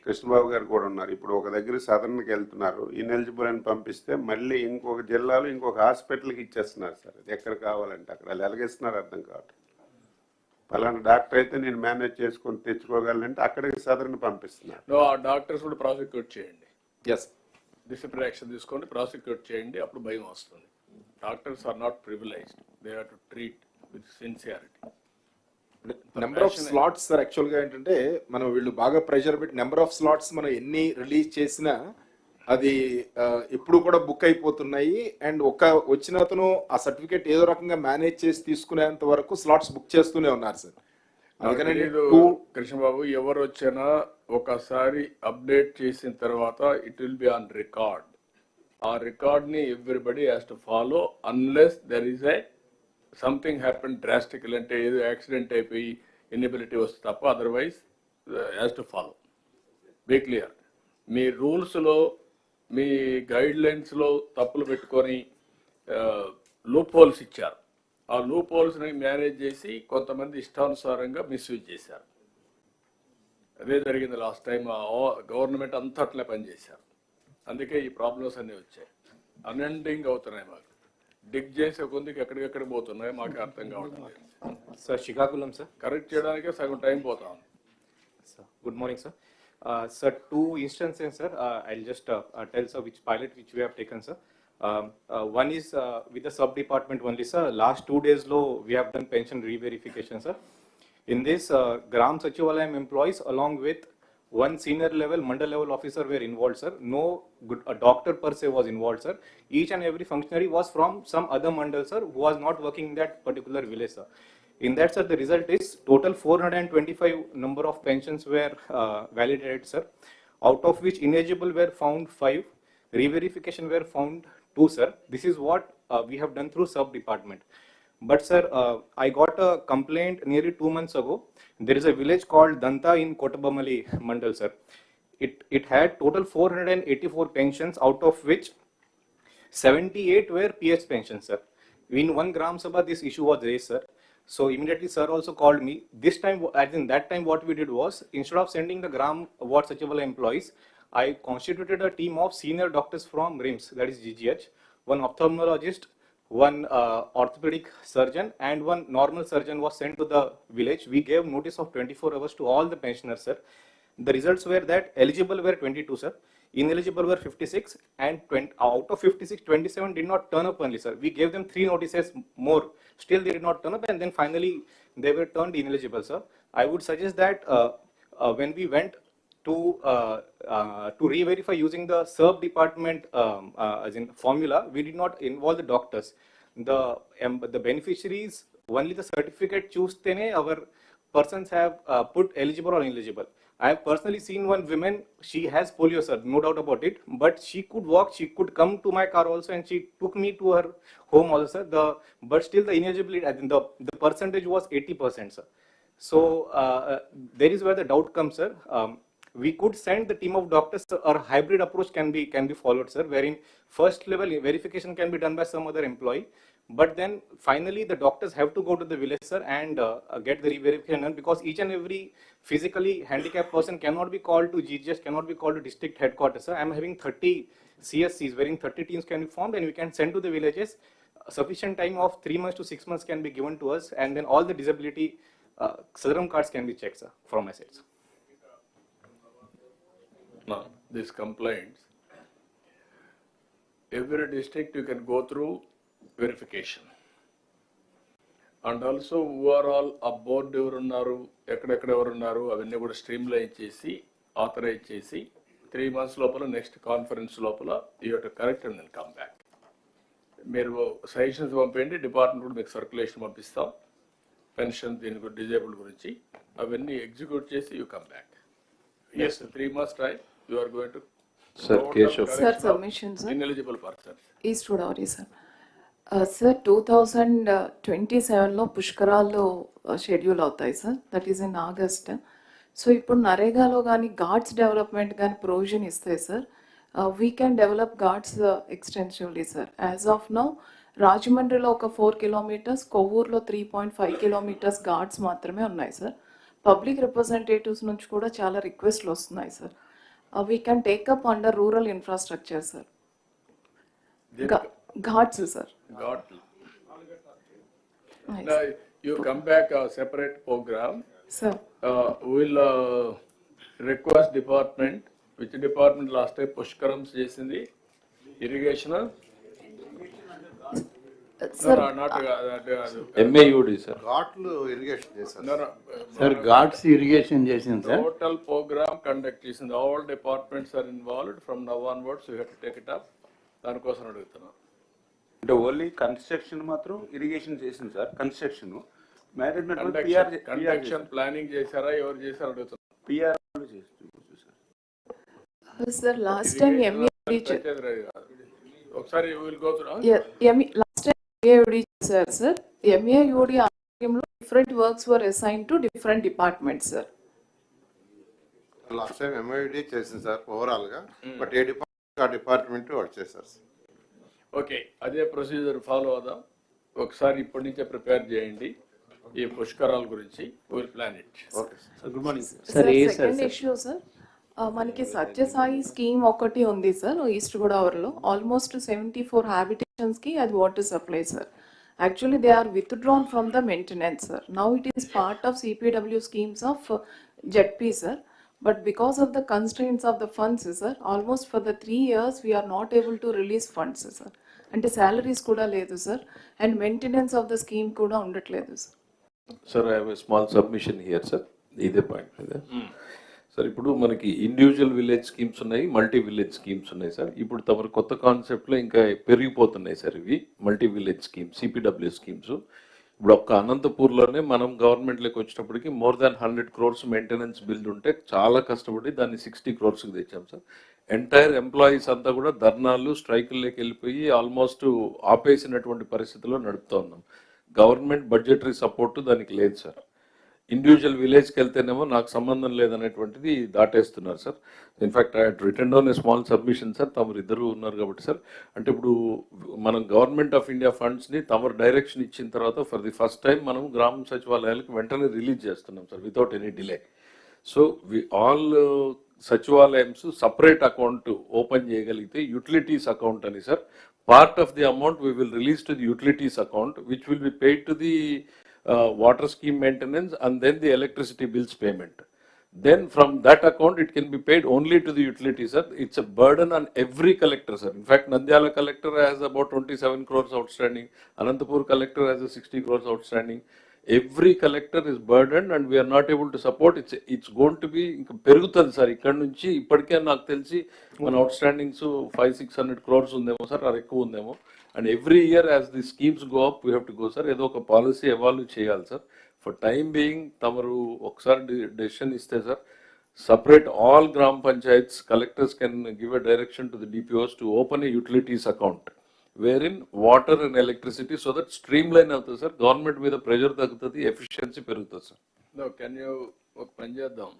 Krishnababu గారు కూడా ఉన్నారు. ఇప్పుడు ఒక దగ్గర సదర్న్కి వెళ్తున్నారు, ఇన్ఎలిజిబుల్ అని పంపిస్తే మళ్ళీ ఇంకొక జిల్లాలో ఇంకొక హాస్పిటల్కి ఇచ్చేస్తున్నారు సార్. అది ఎక్కడ కావాలంటే అక్కడ వాళ్ళు ఎలాగేస్తున్నారు అర్థం కావట్లేదు. పలానా డాక్టర్ అయితే నేను మేనేజ్ చేసుకొని తెచ్చుకోగలనంటే అక్కడికి సదర్ని పంపిస్తున్నారు. ఆ డాక్టర్స్ కూడా ప్రాసిక్యూట్ చేయండి. ఎస్, డిసిప్లినరీ యాక్షన్ తీసుకోండి, ప్రాసిక్యూట్ చేయండి, అప్పుడు భయం వస్తుంది. Doctors are not privileged, they have to treat with sincerity. Number of slots sir యాక్చువల్గా ఏంటంటే మనం వీళ్ళు బాగా ప్రెషర్ పెట్టి నెంబర్ ఆఫ్ స్లాట్స్ మనం ఎన్ని రిలీజ్ చేసినా అది ఎప్పుడు కూడా బుక్ అయిపోతున్నాయి. అండ్ వచ్చిన అతను ఆ సర్టిఫికేట్ ఏదో రకంగా మేనేజ్ చేసి తీసుకునేంత వరకు స్లాట్స్ బుక్ చేస్తూనే ఉన్నారు సార్. అందుకని కృష్ణబాబు, ఎవరు వచ్చినా ఒకసారి అప్డేట్ చేసిన తర్వాత it will be on record. ఆ రికార్డ్ని everybody has to follow unless there is a something happen drastical, అంటే ఏదో యాక్సిడెంట్ అయిపోయి ఇన్ఎబిలిటీ వస్తే తప్ప, otherwise has to follow. Be clear. మీ రూల్స్లో మీ గైడ్ లైన్స్లో తప్పులు పెట్టుకొని లూప్ హోల్స్ ఇచ్చారు. ఆ లూప్ హోల్స్ని మేనేజ్ చేసి కొంతమంది ఇష్టానుసారంగా మిస్యూజ్ చేశారు. అదే జరిగింది లాస్ట్ టైం. గవర్నమెంట్ అంతా అట్లే పనిచేశారు. అందుకే ఈ ప్రాబ్లమ్స్ అన్నీ వచ్చాయి. అన్ఎండింగ్ అవుతున్నాయి. మాకు డిగ్ చేసే కొందికి ఎక్కడికెక్కడ పోతున్నాయి మాకు అర్థం కావడం లేదు సార్. శ్రీకాకుళం సార్ కరెక్ట్ చేయడానికే సగం టైం పోతాం sir. Good morning sir. Sir, 2 instances, sir. I'll just tell sir which pilot which we have taken, sir. One is with the sub department only, sir. Last 2 days low we have done pension re-verification, sir. In this, Gram Sachivalayam employees along with one senior level mandal level officer were involved, sir. No a doctor per se was involved, sir. Each and every functionary was from some other mandal, sir, who was not working in that particular village, sir. In that, sir, the result is total 425 number of pensions were validated, sir, out of which ineligible were found 5, re-verification were found 2, sir. This is what we have done through sub-department. But, sir, I got a complaint nearly 2 months ago. There is a village called Danta in Kotabamali Mandal, sir. It had total 484 pensions, out of which 78 were PH pensions, sir. In one Gram Sabha, this issue was raised, sir. So immediately sir also called me. This time, as in that time, what we did was, instead of sending the Gram Ward Sachivalaya employees, I constituted a team of senior doctors from RIMS, that is GGH, one ophthalmologist, one orthopedic surgeon, and one normal surgeon was sent to the village. We gave notice of 24 hours to all the pensioners, sir. The results were that eligible were 22, sir. Ineligible were 56, and out of 56, 27 did not turn up only, sir. We gave them 3 notices more. Still they did not turn up, and then finally they were turned ineligible, sir. I would suggest that when we went to re-verify using the sub department as in formula, we did not involve the doctors. The beneficiaries only the certificate choose tene our persons have put eligible or ineligible. I have personally seen one woman, she has polio, sir, no doubt about it, but she could walk, she could come to my car also, and she took me to her home also, sir. But still the ineligibility, I think the percentage was 80%, sir. So there is where the doubt comes, sir. We could send the team of doctors, or hybrid approach can be followed, sir, wherein first level verification can be done by some other employee, but then finally the doctors have to go to the village, sir, and get the re-verification done, because each and every physically handicapped person cannot be called to GGS, cannot be called to district headquarters, sir. I am having 30 CSCs wherein 30 teams can be formed, and we can send to the villages. sufficient time of 3 months to 6 months can be given to us, and then all the disability serum cards can be checked, sir, from my side. Now, these complaints, every district you can go through verification. And also overall ఆ board ఎవరు ఉన్నారు, ఎక్కడెక్కడ ఎవరు ఉన్నారు, అవన్నీ కూడా streamline చేసి authorise చేసి 3 months లోపల నెక్స్ట్ కాన్ఫరెన్స్ లోపల you have to correct and then come back. మీరు సజెషన్స్ పంపేయండి, డిపార్ట్మెంట్ కూడా మీకు సర్క్యులేషన్ పంపిస్తాం, పెన్షన్ దీని డిజేబుల్డ్ గురించి అవన్నీ ఎగ్జిక్యూట్ చేసి you come back. Yes, 3 months time you are going to Sir, submission, sir. ineligible persons. East Godavari, sir. Sir, 2027 లో పుష్కరాల్లో షెడ్యూల్ అవుతాయి sir, that is in August. So ఇప్పుడు నరేగాలో కానీ గార్డ్స్ డెవలప్మెంట్ కానీ provision ఇస్తాయి sir. We can develop guards extensively sir. As of now రాజమండ్రిలో ఒక 4 kilometers, కొవ్వూరులో 3.5 kilometers guards మాత్రమే ఉన్నాయి సార్. పబ్లిక్ రిప్రజెంటేటివ్స్ నుంచి కూడా చాలా రిక్వెస్ట్లు వస్తున్నాయి sir. We can take up under rural infrastructure sir. Ghats, sir. Got. Now, you come back a separate program. Sir. We'll request department. Which department last time Pushkarams chesindi? Irrigation? Sir. No, not MAUD, sir. ఘాట్లు irrigation చేశారు. No, no. Sir, ghats irrigation చేసింది sir. Total program conduct చేసింది. All departments are involved. From now onwards, you have to take it up. దానికోసం అడుగుతున్నాను. అంటే only construction మాత్రం irrigation చేసింది sir. Construction management construction planning చేశారా, ఎవరు చేశారు అడుగుతున్నారు. PR Sir, last time MAUD ఒకసారి will go through. Last time MAUD sir, MAUD ఆధ్వర్యంలో different works were assigned to different departments, sir. Last time MID చేసింది sir overall గా, but ఏ department ఆ డిపార్ట్మెంట్ వాళ్ళు చేశారు సార్. ఓకే, అదే procedure follow అవుదాం. ఒకసారి ఇప్పటి నుంచే ప్రిపేర్ చేయండి ఈ పుష్కరాల గురించి. Will plan it. Okay sir. Good morning sir. Second issue sir, మనకి సత్యసాయి స్కీమ్ ఒకటి ఉంది సార్ ఈస్ట్ గోదావరిలో. ఆల్మోస్ట్ 74 habitations కి అది water supply sir. Actually they are withdrawn from the maintenance sir. Now it is part of CPW schemes of ZP sir. But because of the constraints of the funds, sir, almost for the 3 years we are not able to release funds, sir. And the salaries kuda ledu, sir, and maintenance of the scheme kuda undatledu, sir. Sir, I have a small submission here, sir. ఇదే point sir. ఇప్పుడు మనకి individual village schemes ఉన్నాయి, multi village schemes ఉన్నాయి sir. ఇప్పుడు తమరు కొత్త కాన్సెప్ట్లో ఇంకా పెరిగిపోతున్నాయి సార్ ఇవి multi village schemes, CPW schemes. ఇప్పుడు ఒక్క అనంతపూర్లోనే మనం గవర్నమెంట్లోకి వచ్చేటప్పటికి more than 100 crores maintenance bill ఉంటే చాలా కష్టపడి దాన్ని 60 crores తెచ్చాం సార్. ఎంటైర్ ఎంప్లాయీస్ అంతా కూడా ధర్నాలు, స్ట్రైకుల్లోకి వెళ్ళిపోయి ఆల్మోస్ట్ ఆపేసినటువంటి పరిస్థితిలో నడుపుతూ ఉన్నాం. గవర్నమెంట్ బడ్జెటరీ సపోర్ట్ దానికి లేదు సార్. ఇండివిజువల్ విలేజ్కి వెళ్తేనేమో నాకు సంబంధం లేదనేటువంటిది దాటేస్తున్నారు sir. In fact I return down a small submission sir. తమరు ఇద్దరు ఉన్నారు కాబట్టి సార్, అంటే ఇప్పుడు మనం గవర్నమెంట్ ఆఫ్ ఇండియా ఫండ్స్ని తమరు డైరెక్షన్ ఇచ్చిన తర్వాత ఫర్ ది ఫస్ట్ టైం మనం గ్రామ సచివాలయాలకు వెంటనే రిలీజ్ చేస్తున్నాం sir without any delay. So all సచివాలయమ్స్ సపరేట్ అకౌంట్ ఓపెన్ చేయగలిగితే యూటిలిటీస్ అకౌంట్ అని sir, part of the amount we will release to the utilities account which will be paid to the water scheme maintenance and then the electricity bills payment. Then from that account it can be paid only to the utilities, sir. It's a burden on every collector, sir. In fact, Nandyala collector has about 27 crores outstanding. Anantapur collector has a 60 crores outstanding. Every collector is burdened and we are not able to support. It's going to be perugutadi, sir. Ikkada nunchi ippadiకే నాకు తెలిసి మన అవుట్స్టాండింగ్స్ 500-600 crores ఉందేమో sir, అది ఎక్కువ ఉందేమో. And every year as the schemes go up, we have to go, sir. ఏదో ఒక policy evolve చేయాలి సార్. ఫర్ టైమ్ బీయింగ్ తమరు ఒకసారి డెసిషన్ ఇస్తే sir, separate all gram panchayats, collectors can give a direction to the DPOs to open a utilities account wherein water and electricity, so that streamline అవుతుంది sir. Government మీద pressure తగ్గుతుంది, efficiency పెరుగుతుంది sir. No can you ఒక పని చేద్దాం.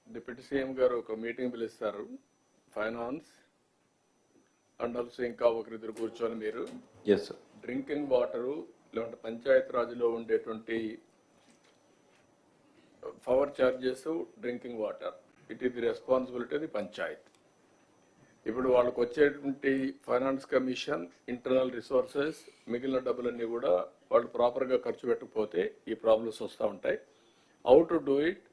Deputy CM గారు ఒక meeting పిలుస్తారు, ఫైనాన్స్ అండ్ ఆల్సో ఇంకా ఒకరిద్దరు కూర్చొని మీరు ఎస్ సార్ డ్రింకింగ్ వాటరు లేదంటే పంచాయత్ రాజ్లో ఉండేటువంటి power charges, drinking water, it is the responsibility of the Panchayat. ఇప్పుడు వాళ్ళకి వచ్చేటువంటి ఫైనాన్స్ కమిషన్, ఇంటర్నల్ రిసోర్సెస్, మిగిలిన డబ్బులన్నీ కూడా వాళ్ళు ప్రాపర్గా ఖర్చు పెట్టకపోతే ఈ ప్రాబ్లమ్స్ వస్తూ ఉంటాయి. How to do it,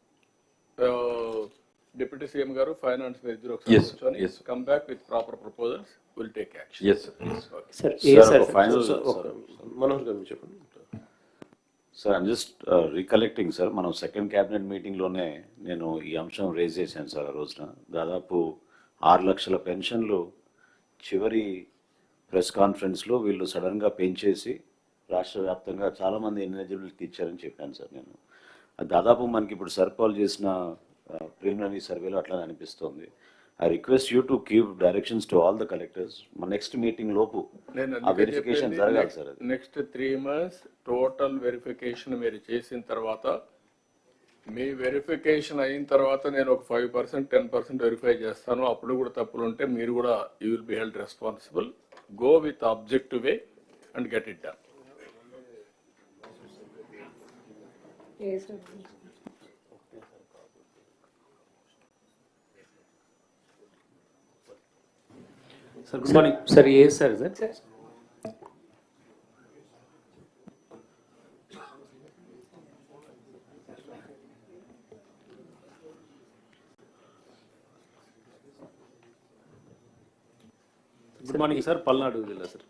deputy CM గారు ఫైనాన్స్ మీద ఇద్దరు ఒకసారి కూర్చొని come back with proper proposals, will take action. Manohar గారు చెప్పండి. Sir I'm just recollecting sir, మనం సెకండ్ క్యాబినెట్ మీటింగ్లోనే నేను ఈ అంశం రేజ్ చేశాను సార్. ఆ రోజున దాదాపు 6 లక్షల పెన్షన్లు చివరి ప్రెస్ కాన్ఫరెన్స్లో వీళ్ళు సడన్గా పెంచేసి రాష్ట్ర వ్యాప్తంగా చాలామంది ఎలిజిబిలిటీ ఇచ్చారని చెప్పాను సార్ నేను. అది దాదాపు మనకి ఇప్పుడు సర్పాల్ చేసిన ప్రిలిమినరీ సర్వేలో అట్లా అనిపిస్తుంది. I request you to give directions to all the collectors. మన నెక్స్ట్ మీటింగ్ లోపు ఆ వెరిఫికేషన్ జరగాలి sir. Next 3 months total verification మీరు చేసిన తర్వాత, మీ వెరిఫికేషన్ అయిన తర్వాత నేను ఒక 5%, 10% వెరిఫై చేస్తాను. అప్పుడు కూడా తప్పులు ఉంటే మీరు కూడా you will be held responsible. Go with objective way and get it done. Sir, good morning. Sir, yes, sir. Good morning sir, Palnadu జిల్లా సార్.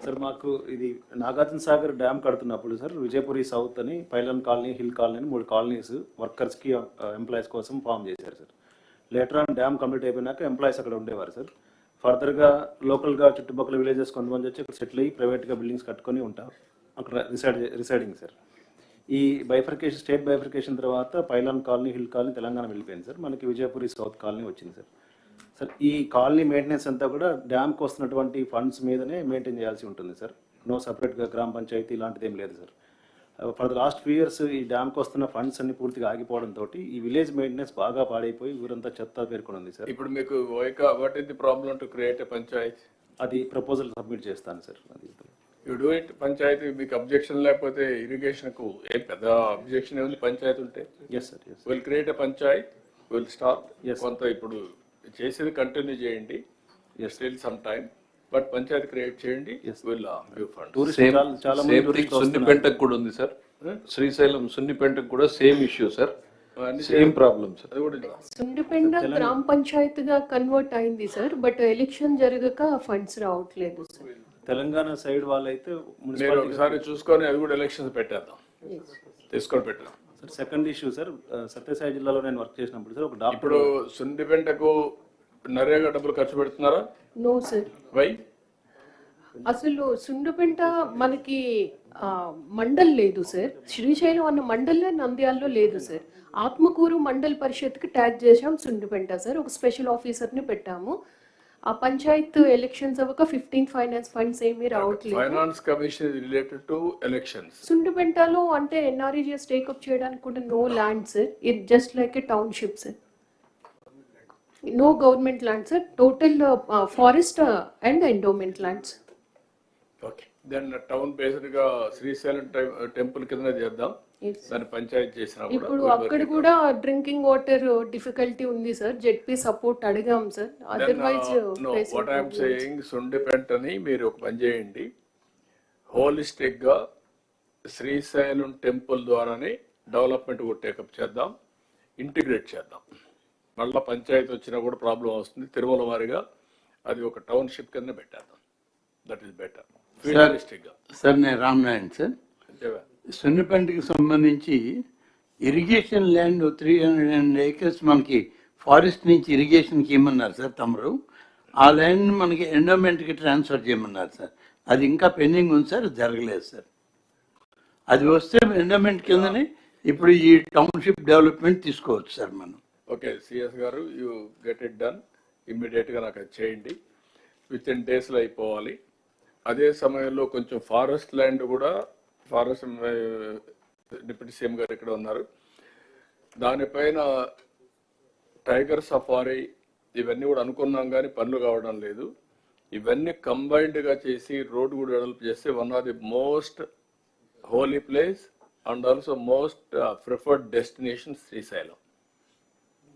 సార్ మాకు ఇది నాగార్జున సాగర్ డ్యామ్ కడుతున్నప్పుడు సార్ విజయపురి సౌత్ అని, పైలన్ కాలనీ, హిల్ కాలనీ అని 3 colonies వర్కర్స్కి employees కోసం form చేశారు sir. Later on dam complete అయిపోయినాక ఎంప్లాయీస్ అక్కడ ఉండేవారు సార్. ఫర్దర్గా లోకల్గా చుట్టుపక్కల విలేజెస్ కొంతమంది వచ్చి ఇక్కడ సెటిల్ అయ్యి ప్రైవేట్గా బిల్డింగ్స్ కట్టుకొని ఉంటారు, అక్కడ రిసైడింగ్ సార్. ఈ బైఫర్కేషన్, స్టేట్ బైఫర్కేషన్ తర్వాత pylon colony, hill colony Telangana వెళ్ళిపోయింది సార్. మనకి విజయపురి సౌత్ కాలనీ వచ్చింది సార్. సార్ ఈ కాలనీ మెయింటెనెన్స్ అంతా కూడా డ్యామ్కి వస్తున్నటువంటి ఫండ్స్ మీదనే మెయింటైన్ చేయాల్సి ఉంటుంది సార్. నో సపరేట్గా గ్రామ పంచాయతీ ఇలాంటిది ఏం లేదు sir. For the last 2 years ఈ డ్యామ్కి వస్తున్న ఫండ్స్ అన్ని పూర్తిగా ఆగిపోవడంతో ఈ విలేజ్ మెయింటెనెన్స్ బాగా పాడైపోయి ఊరంతా చెత్త పేర్కొని ఉంది సార్. ఇప్పుడు మీకు what is the problem to create a Panchayat? అది ప్రపోజల్ సబ్మిట్ చేస్తాను సార్. అది యూ డూ ఇట్. పంచాయతీ మీకు అబ్జెక్షన్ లేకపోతే ఇరిగేషన్కు ఏం పెద్ద అబ్జెక్షన్ ఏముంది పంచాయతీ ఉంటే? Yes sir, yes. Will create a panchayat, will start. కొంత ఇప్పుడు చేసేది కంటిన్యూ చేయండి, still some time, but panchayati create చేయండి. Will give funds. సున్నిపెంటకు కూడా ఉంది సార్, శ్రీశైలం సున్నిపెంటకు కూడా same issue sir, same problem sir. Sundipenda గ్రామ పంచాయతీగా కన్వర్ట్ అయింది సార్, బట్ ఎలక్షన్ జరగక ఫండ్స్ రావట్లేదు సార్. తెలంగాణ సైడ్ వాళ్ళైతే మీరు ఒకసారి చూసుకొని అది కూడా ఎలక్షన్స్ పెట్టేద్దాం, తీసుకొని పెట్టాం. Sir second issue sir, Sathya Sai జిల్లాలో నేను వర్క్ చేసినప్పుడు సార్ ఒక డాక్టర్. ఇప్పుడు సుండిపెంటకు నరేగా డబ్బులు ఖర్చు పెడుతున్నారా? No sir. వై? అసలు సుండిపెంట మనకి మండల్ లేదు సార్. శ్రీశైలం అన్న మండలే నంద్యాలలో లేదు సార్. ఆత్మకూరు మండల్ పరిషత్కి ట్యాగ్ చేసాం సుండిపెంట సార్. ఒక స్పెషల్ ఆఫీసర్ని పెట్టాము. ఆ పంచాయత్ ఎలక్షన్స్ అవ్వక 15 ఫైనాన్స్ ఫండ్స్ ఏమీ రావట్లేదు. Finance commission related to elections. సుండిపెంటలో అంటే ఎన్ఆర్ఈజీఎస్ టేకప్ చేయడానికి కూడా no land sir. It just like a township sir. No government land sir. Total forest and endowment lands. Okay, then town based గా Srisailam temple కింద చేద్దాం. దాన్ని పంచాయతీ చేసిన ఇప్పుడు అక్కడ కూడా డ్రింకింగ్ వాటర్ డిఫికల్టీ ఉంది సార్. జెడ్పీ సపోర్ట్ అడిగాం sir. Otherwise what I'm saying, సుండిపెంటని మీరు ఒక పని చేయండి, హోలిస్టిక్ గా శ్రీశైలం టెంపుల్ ద్వారానే డెవలప్మెంట్ కూడా టేకప్ చేద్దాం, ఇంటిగ్రేట్ చేద్దాం. మళ్ళీ పంచాయతీ వచ్చినా కూడా ప్రాబ్లం వస్తుంది. తిరుమల వారిగా అది ఒక టౌన్షిప్ కింద పెట్టేద్దాం. That is better. సార్ నేను రామనారాయణ సార్. సున్నిపెంటకి సంబంధించి ఇరిగేషన్ ల్యాండ్ 300 acres మనకి ఫారెస్ట్ నుంచి ఇరిగేషన్కి ఇమ్మన్నారు సార్ తమరు. ఆ ల్యాండ్ మనకి ఎండోమెంట్కి ట్రాన్స్ఫర్ చేయమన్నారు సార్. అది ఇంకా పెండింగ్ ఉంది సార్, జరగలేదు సార్. అది వస్తే ఎండోమెంట్ కిందనే ఇప్పుడు ఈ టౌన్షిప్ డెవలప్మెంట్ తీసుకోవచ్చు సార్ మనం. ఓకే సిఎస్ గారు, యూ గెట్ ఇట్ డన్ ఇమ్మీడియట్గా. నాకు అది చేయండి, విత్ ఇన్ డేస్లో అయిపోవాలి. అదే సమయంలో కొంచెం ఫారెస్ట్ ల్యాండ్ కూడా, ఫారెస్ట్ డిప్యూటీ సీఎం గారు ఇక్కడ ఉన్నారు, దానిపైన టైగర్ సఫారీ ఇవన్నీ కూడా అనుకున్నాం కానీ పనులు కావడం లేదు. ఇవన్నీ కంబైన్డ్గా చేసి రోడ్ కూడా డెవలప్ చేస్తే one of the most holy place and also most preferred destination Srisailam.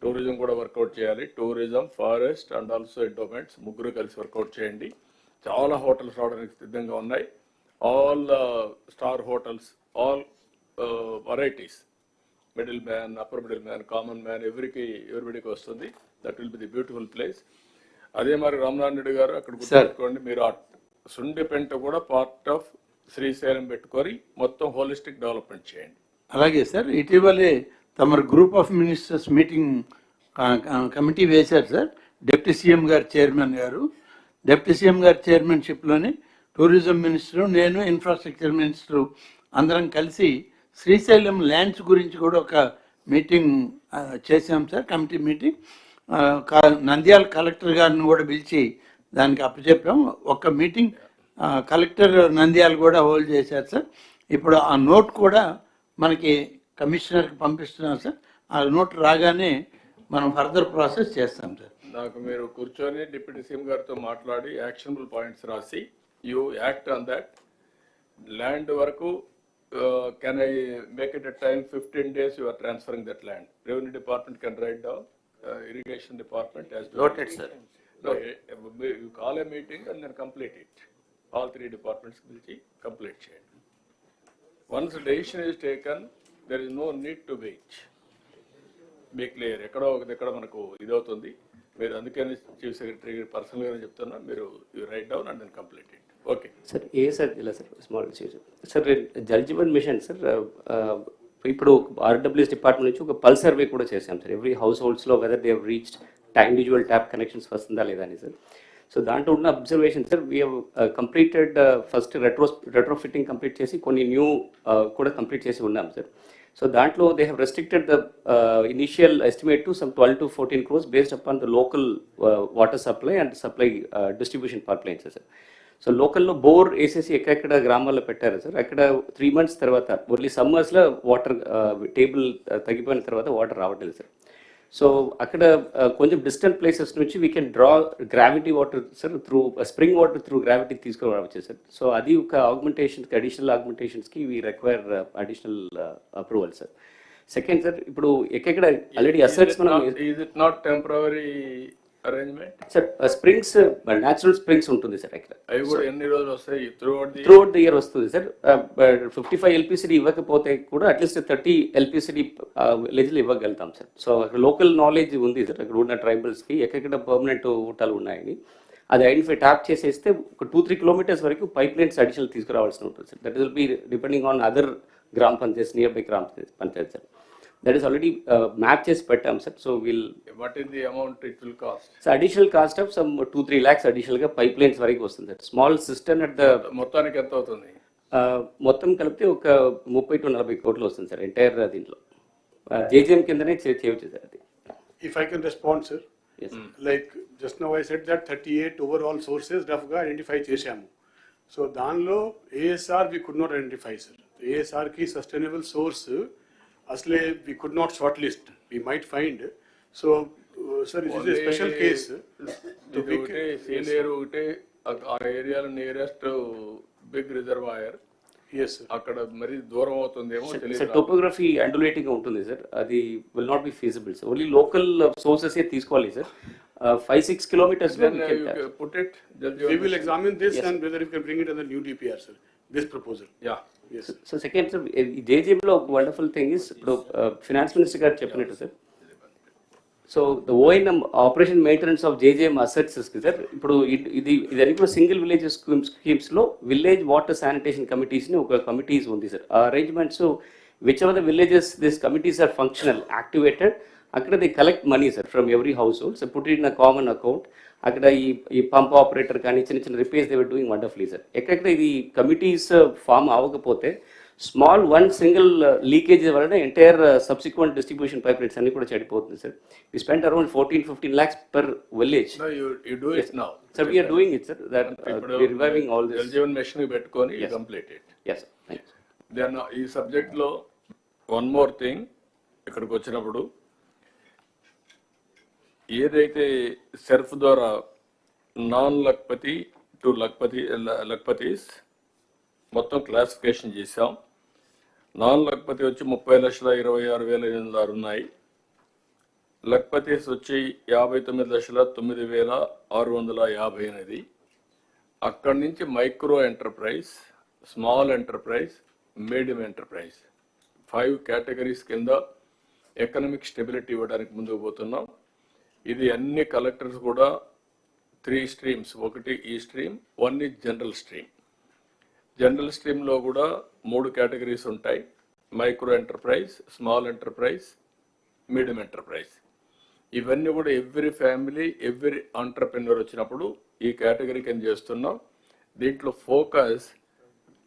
Tourism కూడా వర్కౌట్ చేయాలి. Tourism, forest and also endowments ముగ్గురు కలిసి వర్కౌట్ చేయండి. చాలా హోటల్స్ రావడానికి సిద్ధంగా ఉన్నాయి. All star hotels, all varieties, middle man, upper middle man, common man, ఎవరిబడికి వస్తుంది. That will be the beautiful place. అదే మరి రామనారాయణ రెడ్డి గారు అక్కడ గుర్తుపెట్టుకోండి, మీరు సుండిపెంట కూడా పార్ట్ ఆఫ్ శ్రీశైలం పెట్టుకొని మొత్తం హోలిస్టిక్ డెవలప్మెంట్ చేయండి. అలాగే సార్, ఇటీవలే తమ group of ministers meeting committee వేశారు సార్. డిప్యూటీ సీఎం గారు చైర్మన్ గారు, డిప్యూటీ సీఎం గారి చైర్మన్షిప్లోని టూరిజం మినిస్టరు, నేను ఇన్ఫ్రాస్ట్రక్చర్ మినిస్టరు అందరం కలిసి శ్రీశైలం ల్యాండ్స్ గురించి కూడా ఒక మీటింగ్ చేశాం sir, committee meeting. Nandyal collector గారిని కూడా పిలిచి దానికి అప్పచెప్పాం. ఒక మీటింగ్ కలెక్టర్ నంద్యాల కూడా హోల్డ్ చేశారు సార్. ఇప్పుడు ఆ నోట్ కూడా మనకి కమిషనర్కి పంపిస్తున్నాం సార్. ఆ నోట్ రాగానే మనం ఫర్దర్ ప్రాసెస్ చేస్తాం సార్. నాకు మీరు కూర్చొని డిప్యూటీ సీఎం గారితో మాట్లాడి యాక్షనబుల్ పాయింట్స్ రాసి you act on that. Land వరకు can I make it a time 15 days you are transferring that land. Revenue department can write down, irrigation department has to. Noted, sir. No, you call a meeting and then complete it. All 3 departments will complete it. Once the decision is taken, there is no need to wait. Be clear. ఎక్కడ మనకు ఇదవుతుంది. మీరు అందుకని chief secretary పర్సనల్గా చెప్తున్నా, మీరు you write down and then complete it. Okay sir. Sir ఇలా sir small sir Jal Jeevan mission sir, ఇప్పుడు ఆర్డబ్ల్యూఎస్ డిపార్ట్మెంట్ నుంచి ఒక పల్స్ సర్వే కూడా చేశాం సార్. ఎవ్రీ హౌస్ హోల్డ్స్లో whether they have reached individual tap connections వస్తుందా లేదా అని సార్. సో దాంట్లో ఉన్న observation sir, we have completed first retro fitting complete చేసి కొన్ని న్యూ కూడా కంప్లీట్ చేసి ఉన్నాం సార్. So దాంట్లో they have restricted the initial estimate to some 12 to 14 crores based upon the local water supply and supply distribution pipelines sir. So లోకల్లో bore వేసేసి ఎక్కడెక్కడ గ్రామాల్లో పెట్టారు సార్. అక్కడ 3 months తర్వాత ఓన్లీ సమ్మర్స్లో వాటర్ టేబుల్ తగ్గిపోయిన తర్వాత వాటర్ రావట్లేదు సార్. సో అక్కడ కొంచెం డిస్టెంట్ ప్లేసెస్ నుంచి we can draw gravity water sir, through spring water through gravity తీసుకురావచ్చు సార్. సో అది ఒక ఆగ్మెంటేషన్కి, అడిషనల్ ఆగ్మెంటేషన్స్కి we require additional approval sir. Second sir, ఇప్పుడు ఎక్కడ ఆల్రెడీ అసెట్స్ మనం is it not temporary arrangement sir. Springs natural springs ఉంటుంది sir అక్కడ. అవి కూడా ఎన్ని రోజులు వస్తాయి? త్రూఅవుట్ ది ఇయర్ వస్తుంది సార్. 55 LPCD ఇవ్వకపోతే కూడా అట్లీస్ట్ 30 LPCD విలేజ్లు ఇవ్వగలుగుతాం సార్. సో అక్కడ లోకల్ నాలెడ్జ్ ఉంది సార్, అక్కడ ఉన్న ట్రైబల్స్కి ఎక్కడ పర్మనెంట్ ఊటాలు ఉన్నాయని అది ఐడెంటిఫై ట్యాప్ చేసేస్తే ఒక 2-3 kilometers వరకు పైప్ లైన్స్ అడిషనల్ తీసుకురావాల్సి ఉంటుంది sir. That will B depending on other గ్రామ పంచాయత్, నియర్ బై గ్రామ Panchayat sir. That is already map chase pettam sir. So we'll. What is the amount it will cost? So additional cost of some 2-3 lakhs additional ga pipelines variki vastundi sir. Small cistern at the మొత్తానికి ఎంత అవుతుంది? మొత్తం కలిపితే ఒక 30 to 40 కోట్లు వస్తుంది sir entire దీంట్లో. JJM కిందనే చేయవచ్చు సార్ అది. If I can respond sir. Yes. Like just now I said that 38 overall sources రఫ్గా ఐడెంటిఫై చేశాము. సో దానిలో ASR we could not identify sir. ASR కి sustainable source asle we could not shortlist. We might find. So sir, this is a special case. To be senior ఆ ఏరియాలో nearest big reservoir. Yes sir. అక్కడ మరి దూరం అవుతుందేమో తెలియదు. Sir topography అండులేటింగ్ ఉంటుంది sir, అది will not be feasible sir. Only local sources తీసుకోవాలి sir. 5-6 kilometers Then you put it. We will examine this and whether you can bring it as a new DPR sir. This proposal. Yeah. Yes. So second sir, జేజేఎంలో ఒక wonderful thing is, ఇప్పుడు finance minister garu చెప్పినట్టు sir, so the ఓఎన్ఎం operation maintenance of JJM assets sir. ఇప్పుడు ఇది అన్ని కూడా single village స్కీమ్స్లో విలేజ్ వాటర్ శానిటేషన్ కమిటీస్ని ఒక కమిటీస్ ఉంది సార్. ఆ arrangements which are the villages this committees are functional, activated, అక్కడ the collect money sir from every house hold. So put it in a common account. అక్కడ ఈ pump operator కానీ చిన్న చిన్న repairs they were doing wonderfully sir. ఎక్కడెక్కడ ఇది committees form అవ్వకపోతే small single leakage వలన entire subsequent distribution pipe lines అన్ని కూడా చెడిపోతుంది sir. We spend around 14-15 lakhs per village. No, you do it now. Sir, we are doing it sir. That we are reviving all this. Jal mission పెట్టుకొని complete it. Yes sir. Thank you. Then ఈ సబ్జెక్ట్లో one more thing, ఇక్కడికి వచ్చినప్పుడు ఏదైతే సెర్ఫ్ ద్వారా non Lakhpati to లక్పతీస్ మొత్తం classification చేశాం. Non Lakhpati వచ్చి 30,26,806 ఉన్నాయి. లక్పతీస్ వచ్చి 59,09,658. అక్కడి నుంచి micro enterprise, small enterprise, medium enterprise 5 categories కింద ఎకనామిక్ స్టెబిలిటీ ఇవ్వడానికి ముందుకు పోతున్నాం. ఇది అన్ని కలెక్టర్స్ కూడా 3 స్ట్రీమ్స్, ఒకటి ఈ stream, 1 is general stream. General స్ట్రీమ్లో కూడా 3 కేటగిరీస్ ఉంటాయి: micro enterprise, small enterprise, medium enterprise. ఇవన్నీ కూడా ఎవ్రీ ఫ్యామిలీ, ఎవ్రీ ఆంటర్ప్రెన్యూర్ వచ్చినప్పుడు ఈ కేటగిరీ కింద చేస్తున్నాం. దీంట్లో ఫోకస్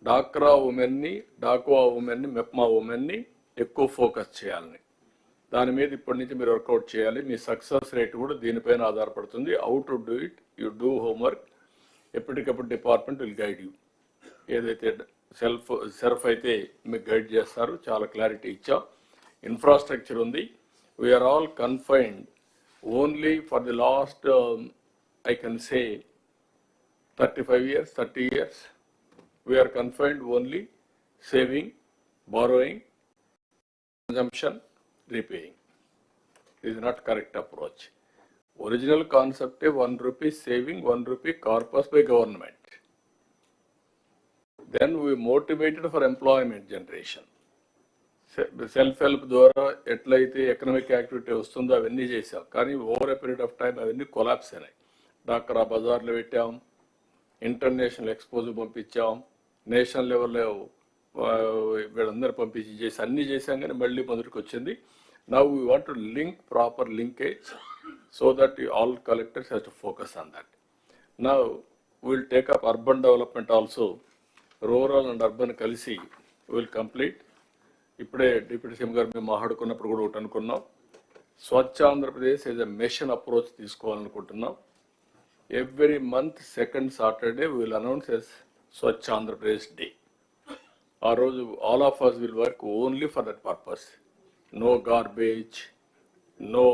డాక్రా ఉమెన్ని, డాక్వా ఉమెన్ని, మెప్మా ఉమెన్ని ఎక్కువ ఫోకస్ చేయాలని, దాని మీద ఇప్పటి నుంచి మీరు వర్కౌట్ చేయాలి. మీ సక్సెస్ రేట్ కూడా దీనిపైన ఆధారపడుతుంది. How to do it, you do homework. ఎప్పటికప్పుడు డిపార్ట్మెంట్ విల్ గైడ్ యూ. ఏదైతే సెర్ఫ్ అయితే మీకు గైడ్ చేస్తారు. చాలా క్లారిటీ ఇచ్చాం. ఇన్ఫ్రాస్ట్రక్చర్ ఉంది. We are all confined only for the last I can say 35 years, 30 years. We are confined only saving, borrowing, consumption, repaying. This is not correct approach. Original concept is 1 rupee saving, 1 rupee corpus by government. Then we motivated for employment generation. Self help ద్వారా ఎట్లయితే economic activity వస్తుందో అవన్నీ చేసాం. కానీ over a period of time అవన్నీ collapse అయినాయి. డాక్రా బజార్లో పెట్టాం, ఇంటర్నేషనల్ ఎక్స్పోజ్ పంపించాం, నేషనల్ లెవెల్లో వీళ్ళందరూ పంపించి చేసి అన్నీ చేసాం. కానీ మళ్ళీ మొదటికి వచ్చింది. Now we want to link proper linkage so that all collectors have to focus on that. Now will take up urban development also. Rural and urban కలిసి విల్ కంప్లీట్. ఇప్పుడే డిప్యూటీ సీఎం గారు మేము మాట్లాడుకున్నప్పుడు కూడా ఒకటి అనుకున్నాం, Swachh Andhra Pradesh as a mission approach తీసుకోవాలనుకుంటున్నాం. Every month second Saturday will announce as Swachh Andhra Pradesh day. ఆ రోజు all of us will work only for that purpose. No garbage, no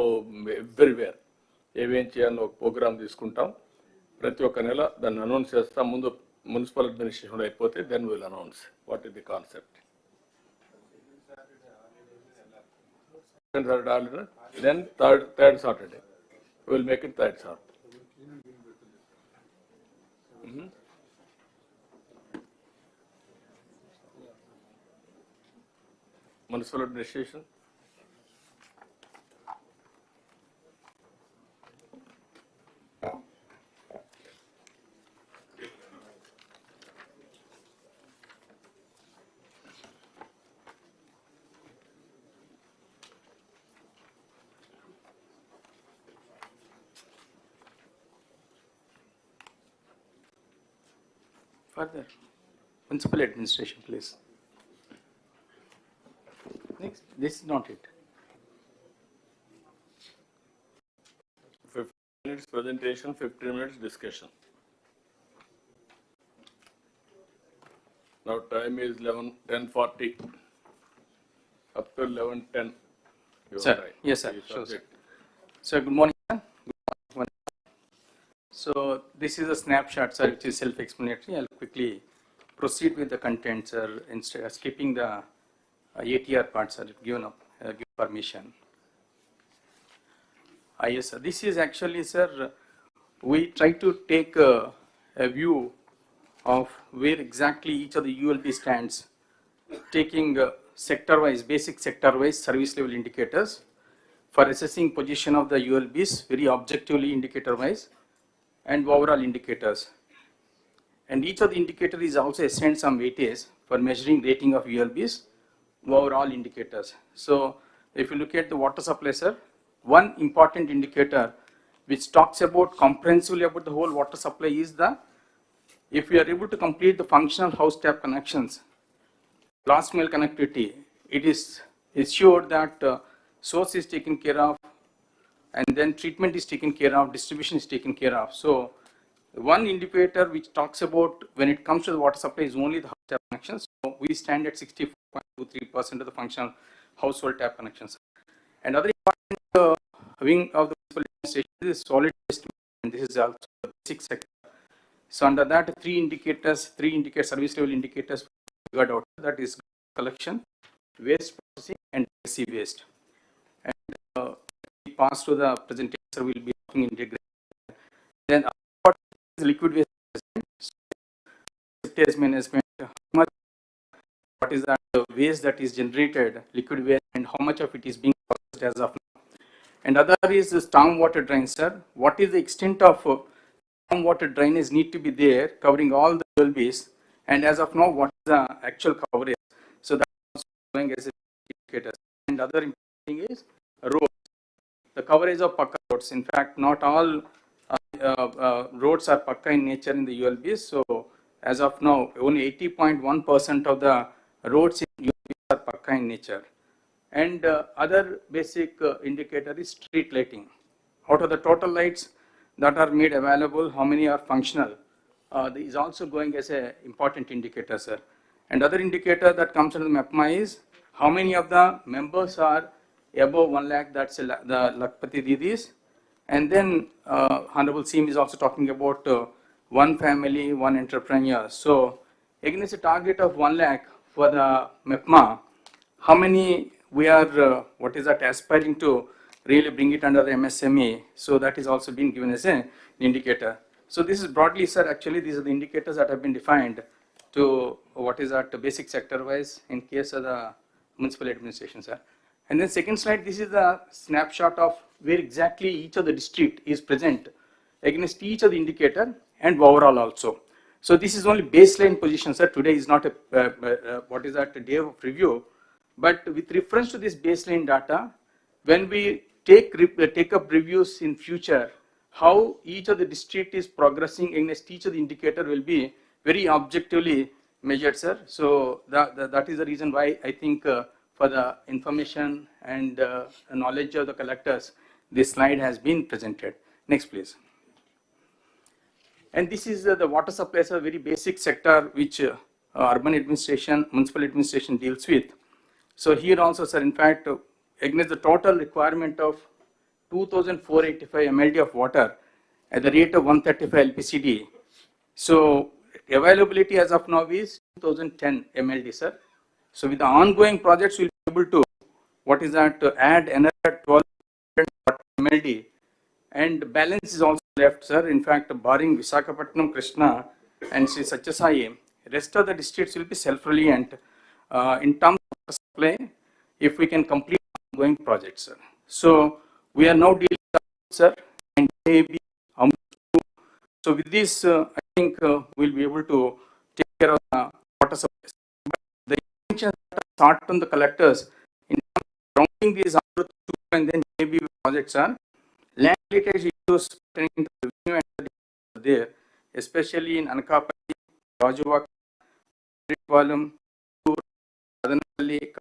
everywhere. ఏమేం చేయాలో ఒక ప్రోగ్రామ్ తీసుకుంటాం. ప్రతి ఒక్క నెల దాన్ని అనౌన్స్ చేస్తాం. ముందు మున్సిపల్ అడ్మినిస్ట్రేషన్ అయిపోతే then will announce what is the concept. Then third Saturday. We will make it third Saturday. Municipal administration. Further, municipal administration, please. Next, this is not it. 15 minutes presentation, 15 minutes discussion. Now time is 10:40. Up to 11:10. Sir, yes sir, sure sir. Sir, good morning sir. So this is a snapshot, sir, which is self-explanatory. I'll quickly proceed with the content, sir, instead of skipping the ATR part, sir, given permission. Yes, sir. This is actually, sir, we try to take a view of where exactly each of the ULB stands, taking sector-wise, basic sector-wise service level indicators for assessing position of the ULBs, very objectively indicator-wise, and overall indicators. And each of the indicator is also assigned some weightage for measuring rating of ULBs, overall indicators. So if you look at the water supply, sir, one important indicator which talks about comprehensively about the whole water supply is the, if we are able to complete the functional house tap connections, last mile connectivity, it is assured that source is taken care of, and then treatment is taken care of, distribution is taken care of. So one indicator which talks about when it comes to the water supply is only the house tap connections. So we stand at 64.23% of the functional household tap connections. And other important wing of the municipal administration is solid waste, and this is also the basic sector. So under that, three indicators, service level indicators figured out. That is collection, waste processing, and legacy waste. And pass to the presentation, sir, we'll be talking integrated. Then what is liquid waste management, what is that waste that is generated, liquid waste, and how much of it is being processed as of now. And other is the stormwater drain, sir. What is the extent of stormwater drainage need to be there, covering all the ULBs, and as of now, what is the actual coverage? So that's also going as an indicator. And other important thing is roads. The coverage of Pakka roads. In fact, not all roads are Pakka in nature in the ULBs. So as of now, only 80.1% of the roads in ULBs are Pakka in nature. And other basic indicator is street lighting. Out of the total lights that are made available, how many are functional? Is also going as an important indicator, sir. And other indicator that comes under the MAPMA is how many of the members are above 1 lakh, that's the Lakpati Didis. And then Honorable CM is also talking about one family, one entrepreneur. So against a target of 1 lakh for the MEPMA, how many we are, what is that, aspiring to really bring it under the MSME? So that is also being given as an indicator. So this is broadly, sir, actually these are the indicators that have been defined to what is that basic sector wise in case of the municipal administration, sir. And then second slide, this is the snapshot of where exactly each of the district is present against each of the indicator and overall also. So this is only baseline position, sir. Today is not a, what is that, a day of review. But with reference to this baseline data, when we take up reviews in future, how each of the district is progressing against each of the indicator will be very objectively measured, sir. So that is the reason why I think for the information and knowledge of the collectors, this slide has been presented. Next, please. And this is the water supply is a very basic sector which urban administration, municipal administration deals with. So here also, sir, in fact, against the total requirement of 2,485 MLD of water at the rate of 135 LPCD. So availability as of now is 2010 MLD, sir. So with the ongoing projects, we'll be able to, what is that, to add another 12 MLD, and balance is also left, sir. In fact, barring Visakhapatnam, Krishna, and Sri Satyasai, rest of the districts will be self-reliant in terms of supply if we can complete ongoing projects, sir. So we are now dealing with, sir, and maybe so with this, I think we'll be able to take care of the water supply. But the intention start from the collectors in rounding these and then maybe projects are land related issues pertaining to revenue and there, especially in Anakapalli, Rajuvak, Rikwalam, Adanapalli,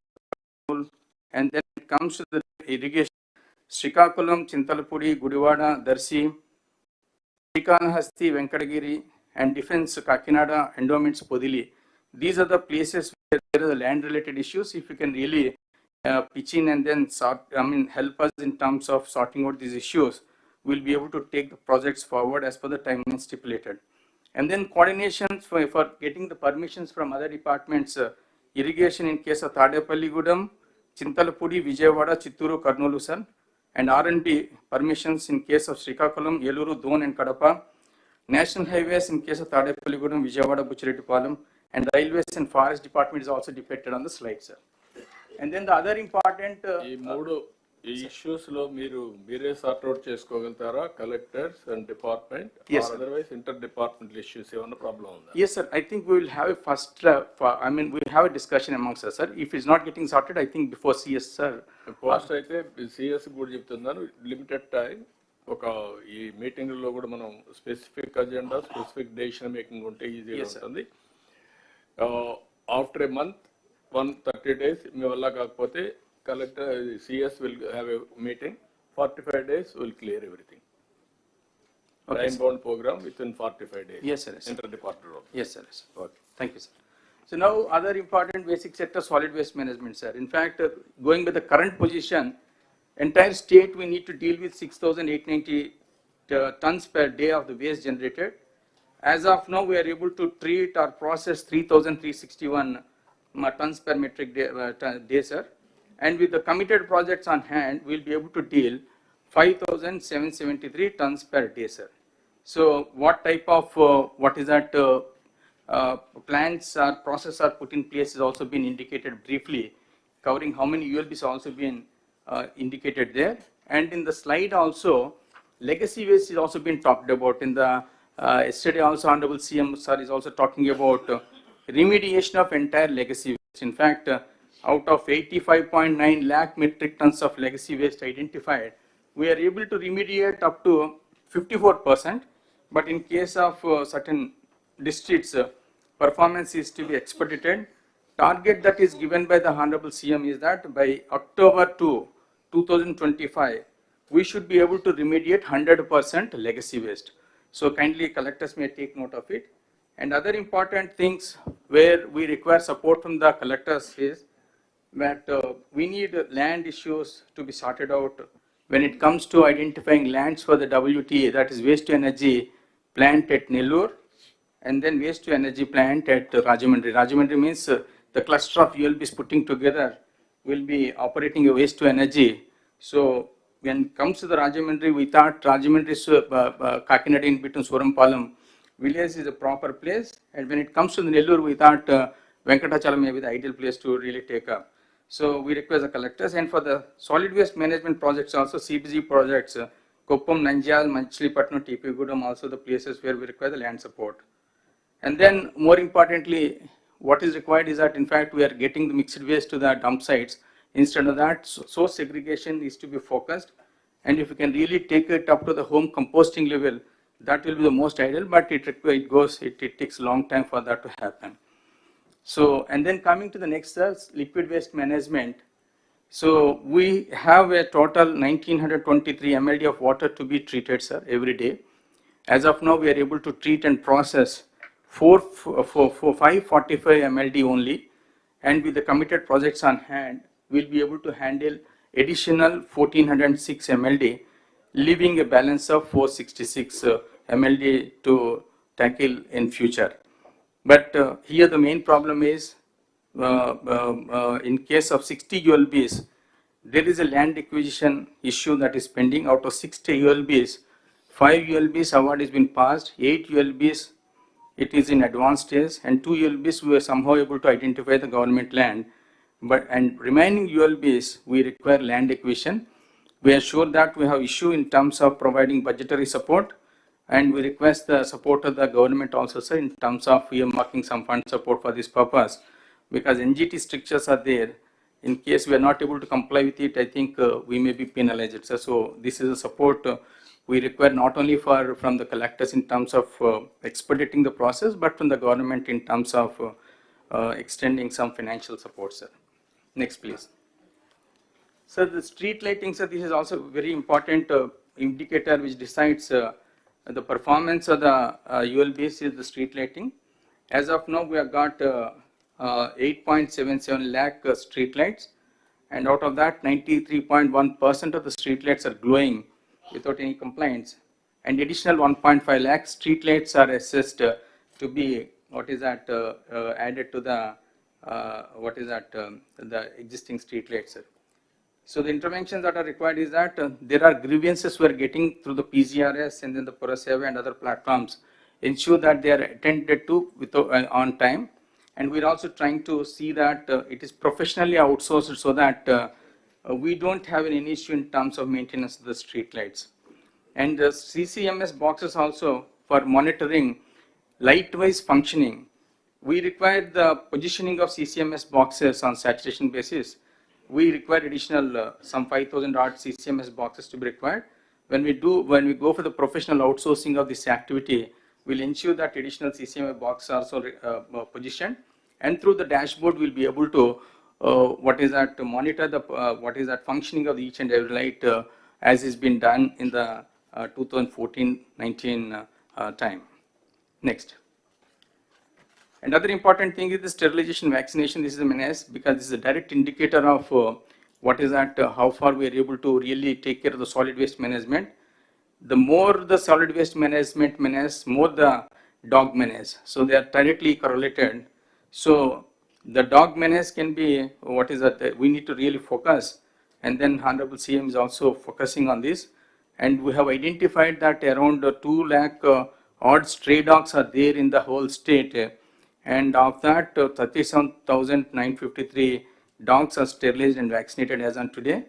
and then it comes to the irrigation, Srikakulam, Chintalapudi, Gudivada, Darsi, Srikanahasti, Venkatagiri, and defense Kakinada, endowments Podili. These are the places where there are land related issues. If you can really pitch in and then help us in terms of sorting out these issues, we'll be able to take the projects forward as per the timeline stipulated. And then coordination for getting the permissions from other departments, irrigation in case of Tadepalli Gudam, Chintalapudi, Vijayawada, Chitturu, Karnulu, sir, and R&B permissions in case of Srikakulam, Yeluru, Don, and Kadapa, national highways in case of Tadepalli Gudam, Vijayawada, Buchirettipalam, and railways and forest department is also depicted on the slide, sir. And then the other important issues lo mere sort out cheskogaltara, collectors and department, yes, or otherwise interdepartmental issues even problem unda? Yes, sir. I think we will have a first we have a discussion amongst us, sir. If it's not getting sorted, I think before CS, sir. Post అయితే CS కూడా చెప్తున్నాను, limited time ఒక ఈ meeting లో కూడా మనం specific agenda, specific decision making ఉంటే ఈజీగా ఉంటుంది. ఆఫ్టర్ ఏ మంత్ 130 days మీ వల్ల కాకపోతే collector CS will have a meeting. 45 days will clear everything. Okay, time-bound program within 45 days. Yes, sir. Interdepartmental. Yes, sir. Okay. Thank you, sir. So now other important basic sector, solid waste management, sir. In fact, going by the current position, entire state we need to deal with 6,890 tons per day of the waste generated. As of now, we are able to treat or process 3,361 tons per metric day, sir. And with the committed projects on hand, we'll be able to deal 5,773 tons per day, sir. So what type of, plants or process are put in place is also been indicated briefly, covering how many ULBs also been indicated there. And in the slide also, legacy waste is also been talked about. In the yesterday also Honorable CM sir is also talking about remediation of entire legacy waste. In fact, out of 85.9 lakh metric tons of legacy waste identified, we are able to remediate up to 54%. But in case of certain districts, performance is to be expedited. Target that is given by the Honorable CM is that by October 2025, we should be able to remediate 100% legacy waste. So kindly collectors may take note of it. And other important things where we require support from the collectors is that we need land issues to be sorted out when it comes to identifying lands for the WTA, that is waste to energy plant at Nellore, and then waste to energy plant at Rajahmundry. Rajahmundry means the cluster of ULBs putting together will be operating a waste to energy. So when it comes to the Rajahmundry, we thought Rajahmundry, Kakinada in between Surampalam village is a proper place. And when it comes to the Nellore, we thought Venkatachalam may be the ideal place to really take up. So we request the collectors. And for the solid waste management projects also, CBG projects, Koppam, Nanjal, Machilipatnam, TP Gudam, also the places where we require the land support. And then more importantly, what is required is that in fact we are getting the mixed waste to the dump sites. Instead of that, source segregation is to be focused. And if you can really take it up to the home composting level, that will be the most ideal, but it takes a long time for that to happen. So, and then coming to the next, liquid waste management. So we have a total 1923 MLD of water to be treated, sir, every day. As of now, we are able to treat and process 545 MLD only, and with the committed projects on hand, we'll be able to handle additional 1406 MLD, leaving a balance of 466 MLD to tackle in future. But here the main problem is, in case of 60 ULBs, there is a land acquisition issue that is pending. Out of 60 ULBs, 5 ULBs award has been passed, 8 ULBs it is in advanced stage, and 2 ULBs we were somehow able to identify the government land. And remaining ULBs, we require land acquisition. We are sure that we have issue in terms of providing budgetary support, and we request the support of the government also, sir, in terms of earmarking some fund support for this purpose, because NGT strictures are there. In case we are not able to comply with it, I think we may be penalized, sir. So this is a support we require not only from the collectors in terms of expediting the process, but from the government in terms of extending some financial support, sir. Next, please. Sir, the street lighting, sir, this is also a very important indicator which decides the performance of the ULBs is the street lighting. As of now, we have got 8.77 lakh street lights, and out of that, 93.1% of the street lights are glowing without any complaints, and additional 1.5 lakh street lights are assessed to be added to the the existing street lights, sir. So the interventions that are required is that there are grievances we are getting through the PGRS and then the Puraseva and other platforms. Ensure that they are attended to on time, and we are also trying to see that it is professionally outsourced so that we don't have any issue in terms of maintenance of the street lights. And the CCMS boxes also for monitoring light-wise functioning. We require the positioning of CCMS boxes on saturation basis. We require additional some 5,000 odd CCMS boxes to be required. When we go for the professional outsourcing of this activity, we'll ensure that additional CCMS boxes are also positioned, and through the dashboard we'll be able to monitor the functioning of each and every light as is been done in the 2014-19 time. Next. Another important thing is the sterilization vaccination. This is a menace because this is a direct indicator of how far we are able to really take care of the solid waste management. The more the solid waste management menace, more the dog menace. So they are directly correlated. So the dog menace can be we need to really focus, and then Honorable CM is also focusing on this. and we have identified that around 2 lakh odd stray dogs are there in the whole state, and of that 37,953 dogs are sterilized and vaccinated as on today.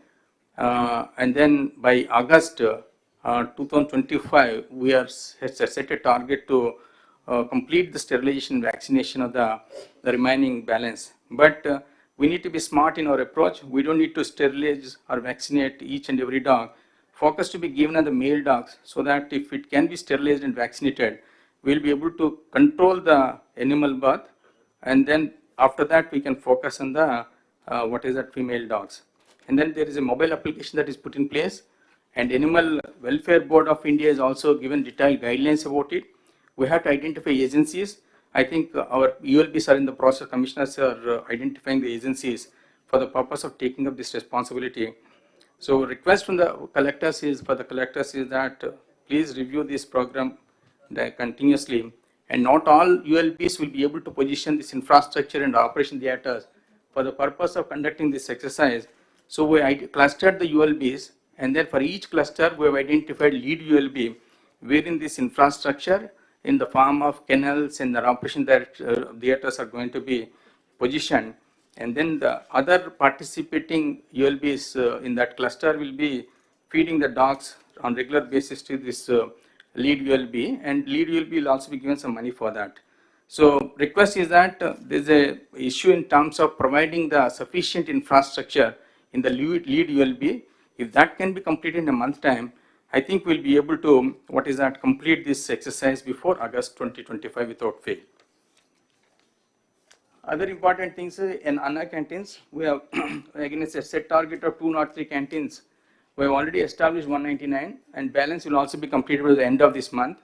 And then by August 2025, we are set a target to complete the sterilization vaccination of the remaining balance. But we need to be smart in our approach. We don't need to sterilize or vaccinate each and every dog. Focus to be given on the male dogs, so that if it can be sterilized and vaccinated, we'll be able to control the animal birth, and then after that we can focus on the female dogs. And then there is a mobile application that is put in place, and Animal Welfare Board of India has also given detailed guidelines about it. We have to identify agencies. I think our ULBs are in the process, commissioners are identifying the agencies for the purpose of taking up this responsibility. So request from the collectors is that please review this program continuously, and not all ULBs will be able to position this infrastructure and operation theaters for the purpose of conducting this exercise. So we clustered the ULBs, and then for each cluster we have identified lead ULB wherein this infrastructure in the form of kennels and the operation theaters are going to be positioned. And then the other participating ULBs in that cluster will be feeding the dogs on regular basis to this lead ULB, and lead ULB will also be given some money for that. So request is that there is a issue in terms of providing the sufficient infrastructure in the lead ULB. If that can be completed in a month time, I think we'll be able to complete this exercise before August 2025 without fail. Other important things in Anna canteens, we have against a set target of 203 canteens. We have already established 199, and balance will also be completed by the end of this month.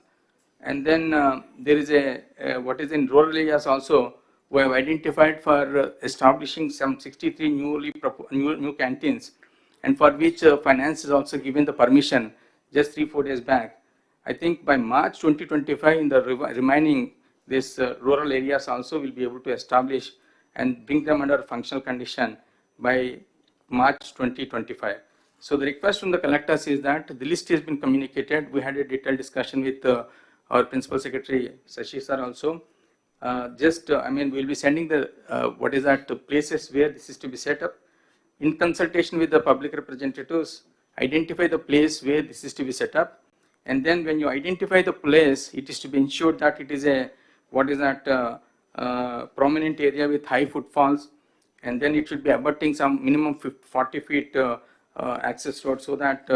And then there is in rural areas also, we have identified for establishing some 63 new canteens, and for which finance is also given the permission just 3-4 days back. I think by March 2025, in the remaining rural areas also will be able to establish and bring them under functional condition by March 2025. So the request from the collectors is that the list has been communicated. We had a detailed discussion with our Principal Secretary Sashi sir also. We'll be sending the places where this is to be set up. In consultation with the public representatives, identify the place where this is to be set up. And then when you identify the place, it is to be ensured that it is a prominent area with high footfalls, and then it should be abutting some minimum 40 feet access road, so that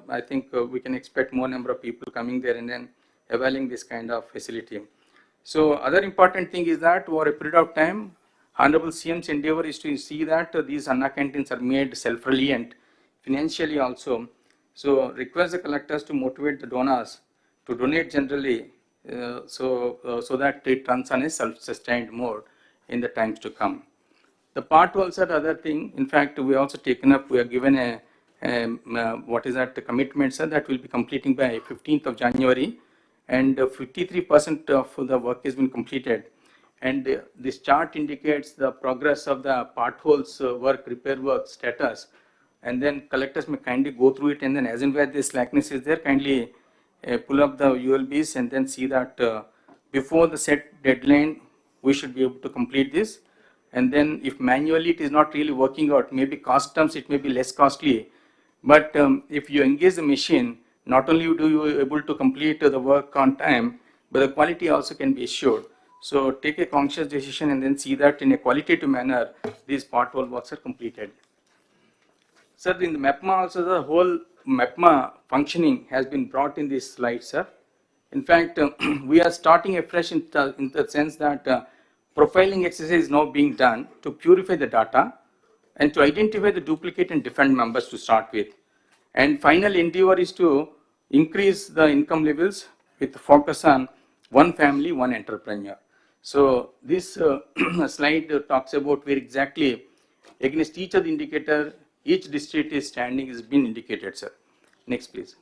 I think we can expect more number of people coming there and then availing this kind of facility. So other important thing is that over a period of time, Honorable CM's endeavor is to see that these Anna canteens are made self-reliant financially also. So request the collectors to motivate the donors to donate generally, so that it runs on a self-sustained mode in the times to come. The part also the other thing, in fact, we also taken up, we are given a commitment, sir, that will be completing by 15th of January, and 53% of the work has been completed. And this chart indicates the progress of the potholes repair work status. And then collectors may kindly go through it, and then as and where this slackness is there, kindly pull up the ULBs and then see that before the set deadline, we should be able to complete this. And then if manually it is not really working out, maybe cost terms it may be less costly. But if you engage the machine, not only do you able to complete the work on time, but the quality also can be assured. So take a conscious decision and then see that in a qualitative manner, these pothole works are completed. Sir, in the MEPMA also, the whole MEPMA functioning has been brought in this slide, sir. In fact, we are starting afresh in the sense that profiling exercise is now being done to purify the data and to identify the duplicate and different members to start with. And final endeavor is to increase the income levels with focus on one family, one entrepreneur. So this slide talks about where exactly against each of the indicator, each district is standing is been indicated, sir. Next, please.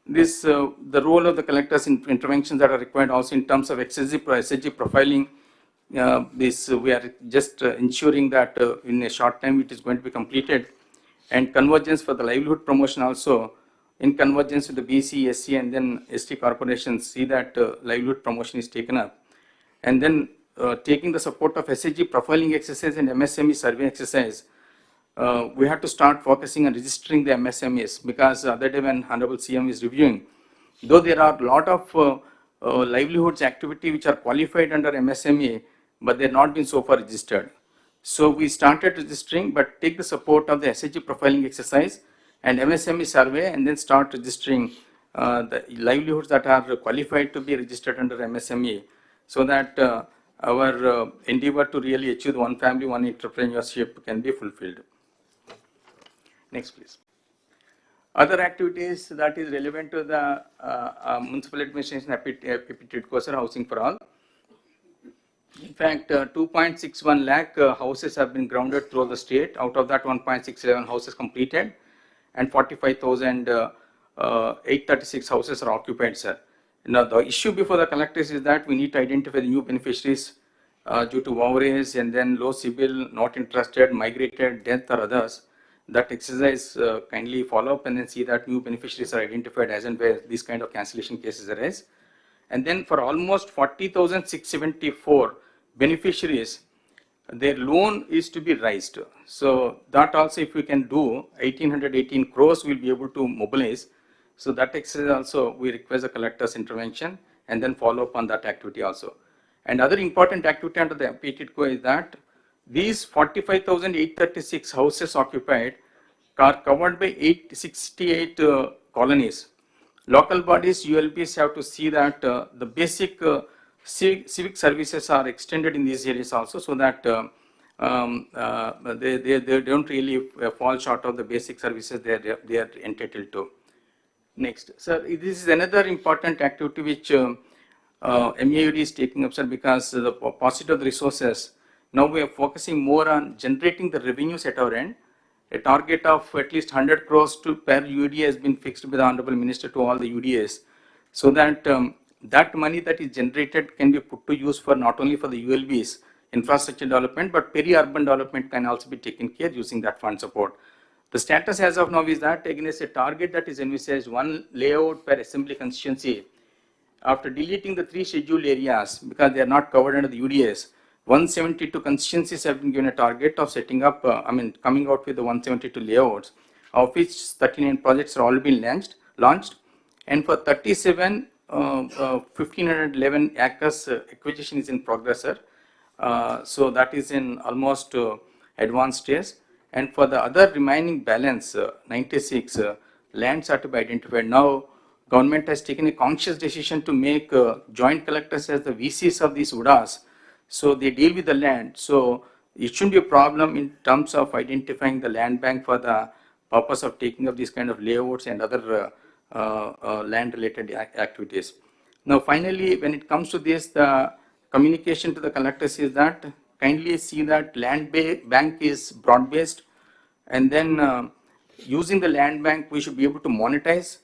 This the role of the collectors in interventions that are required also in terms of SSG profiling. We are just ensuring that in a short time it is going to be completed. and convergence for the livelihood promotion also, in convergence with the BC, SC, and then ST corporations, see that livelihood promotion is taken up. And then taking the support of SHG profiling exercise and MSME survey exercise, we have to start focusing on registering the MSMEs, because the other day when Honorable CM is reviewing, though there are a lot of livelihoods activity which are qualified under MSME, but they have not been so far registered. So we started registering, but take the support of the SHG profiling exercise and MSME survey, and then start registering the livelihoods that are qualified to be registered under MSME, so that our endeavor to really achieve one family, one entrepreneurship can be fulfilled. Next, please. Other activities that is relevant to the municipal administration PPT housing for all. In fact, 2.61 lakh houses have been grounded through the state. Out of that, 1.67 houses completed, and 45,836 houses are occupied, sir. Now, the issue before the collectors is that we need to identify the new beneficiaries due to overage and then low CIBIL, not interested, migrated, death, or others. That exercise kindly follow up and then see that new beneficiaries are identified as and where these kind of cancellation cases arise. And then for almost 40,674 beneficiaries, their loan is to be raised. So that also, if we can do 1,818 crores, we'll be able to mobilize. So that exercise also, we request the collector's intervention and then follow up on that activity also. And other important activity under the PTTCO is that these 45,836 houses occupied are covered by 868 colonies. Local bodies, ULBs have to see that the basic civic services are extended in these areas also, so that they don't really fall short of the basic services they are entitled to. Next, sir, this is another important activity which MAUD is taking up, sir, because the paucity of the resources. Now we are focusing more on generating the revenues at our end. A target of at least 100 crores per UDA has been fixed by the Honorable Minister to all the UDAs, so that that money that is generated can be put to use for not only for the ULBs, infrastructure development, but peri-urban development can also be taken care using that fund support. The status as of now is that against a target that is envisaged, one layout per assembly constituency, after deleting the 3 scheduled areas because they are not covered under the UDAs, 172 constituencies have been given a target of setting up, coming out with the 172 layouts, of which 39 projects are already been launched. And for 37, 1,511 acres acquisition is in progress, sir. So that is in almost advanced stage. And for the other remaining balance, 96 lands are to be identified. Now, government has taken a conscious decision to make joint collectors as the VCs of these UDAs. So they deal with the land. So it shouldn't be a problem in terms of identifying the land bank for the purpose of taking up these kind of layouts and other land related activities. Now finally, when it comes to this, the communication to the collectors is that kindly see that land bank is broad based, and then using the land bank we should be able to monetize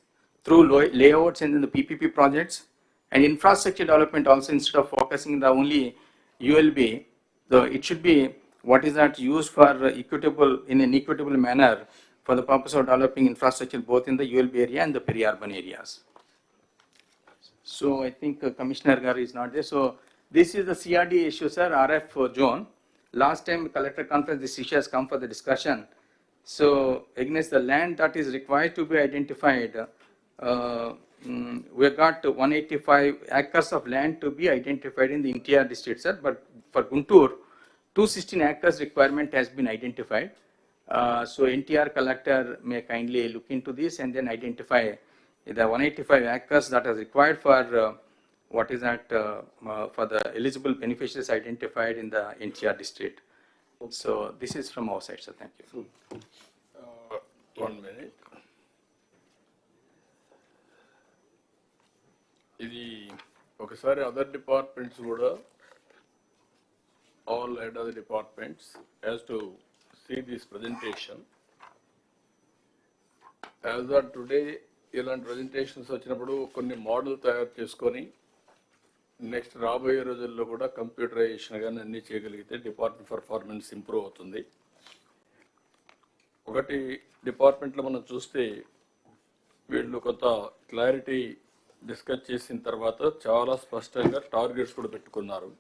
through layouts and then the PPP projects, and infrastructure development also, instead of focusing the only ULB, it should be what is that used for equitable, in an equitable manner for the purpose of developing infrastructure both in the ULB area and the peri-urban areas. So I think Commissioner Gar is not there. So this is the CRD issue, sir, RF zone. Last time collector conference, this issue has come for the discussion. So against the land that is required to be identified, we have got 185 acres of land to be identified in the interior district, sir. But for Guntur, 216 acres requirement has been identified. So NTR collector may kindly look into this and then identify the 185 acres that is required for what is that for the eligible beneficiaries identified in the NTR district. So this is from our side, sir. Thank you. 1 minute. ఇది ఒకసారి other departments కూడా all head of the departments has to see this presentation. As of today, ఇలాంటి presentations వచ్చినప్పుడు కొన్ని model తయారు చేసుకొని next రాబోయే రోజుల్లో కూడా కంప్యూటరైజేషన్ కానీ అన్ని చేయగలిగితే డిపార్ట్మెంట్ పర్ఫార్మెన్స్ ఇంప్రూవ్ అవుతుంది. ఒకటి డిపార్ట్మెంట్లో మనం చూస్తే వీళ్ళు కొంత క్లారిటీ డిస్కస్ చేసిన తర్వాత చాలా స్పష్టంగా టార్గెట్స్ కూడా పెట్టుకున్నారు.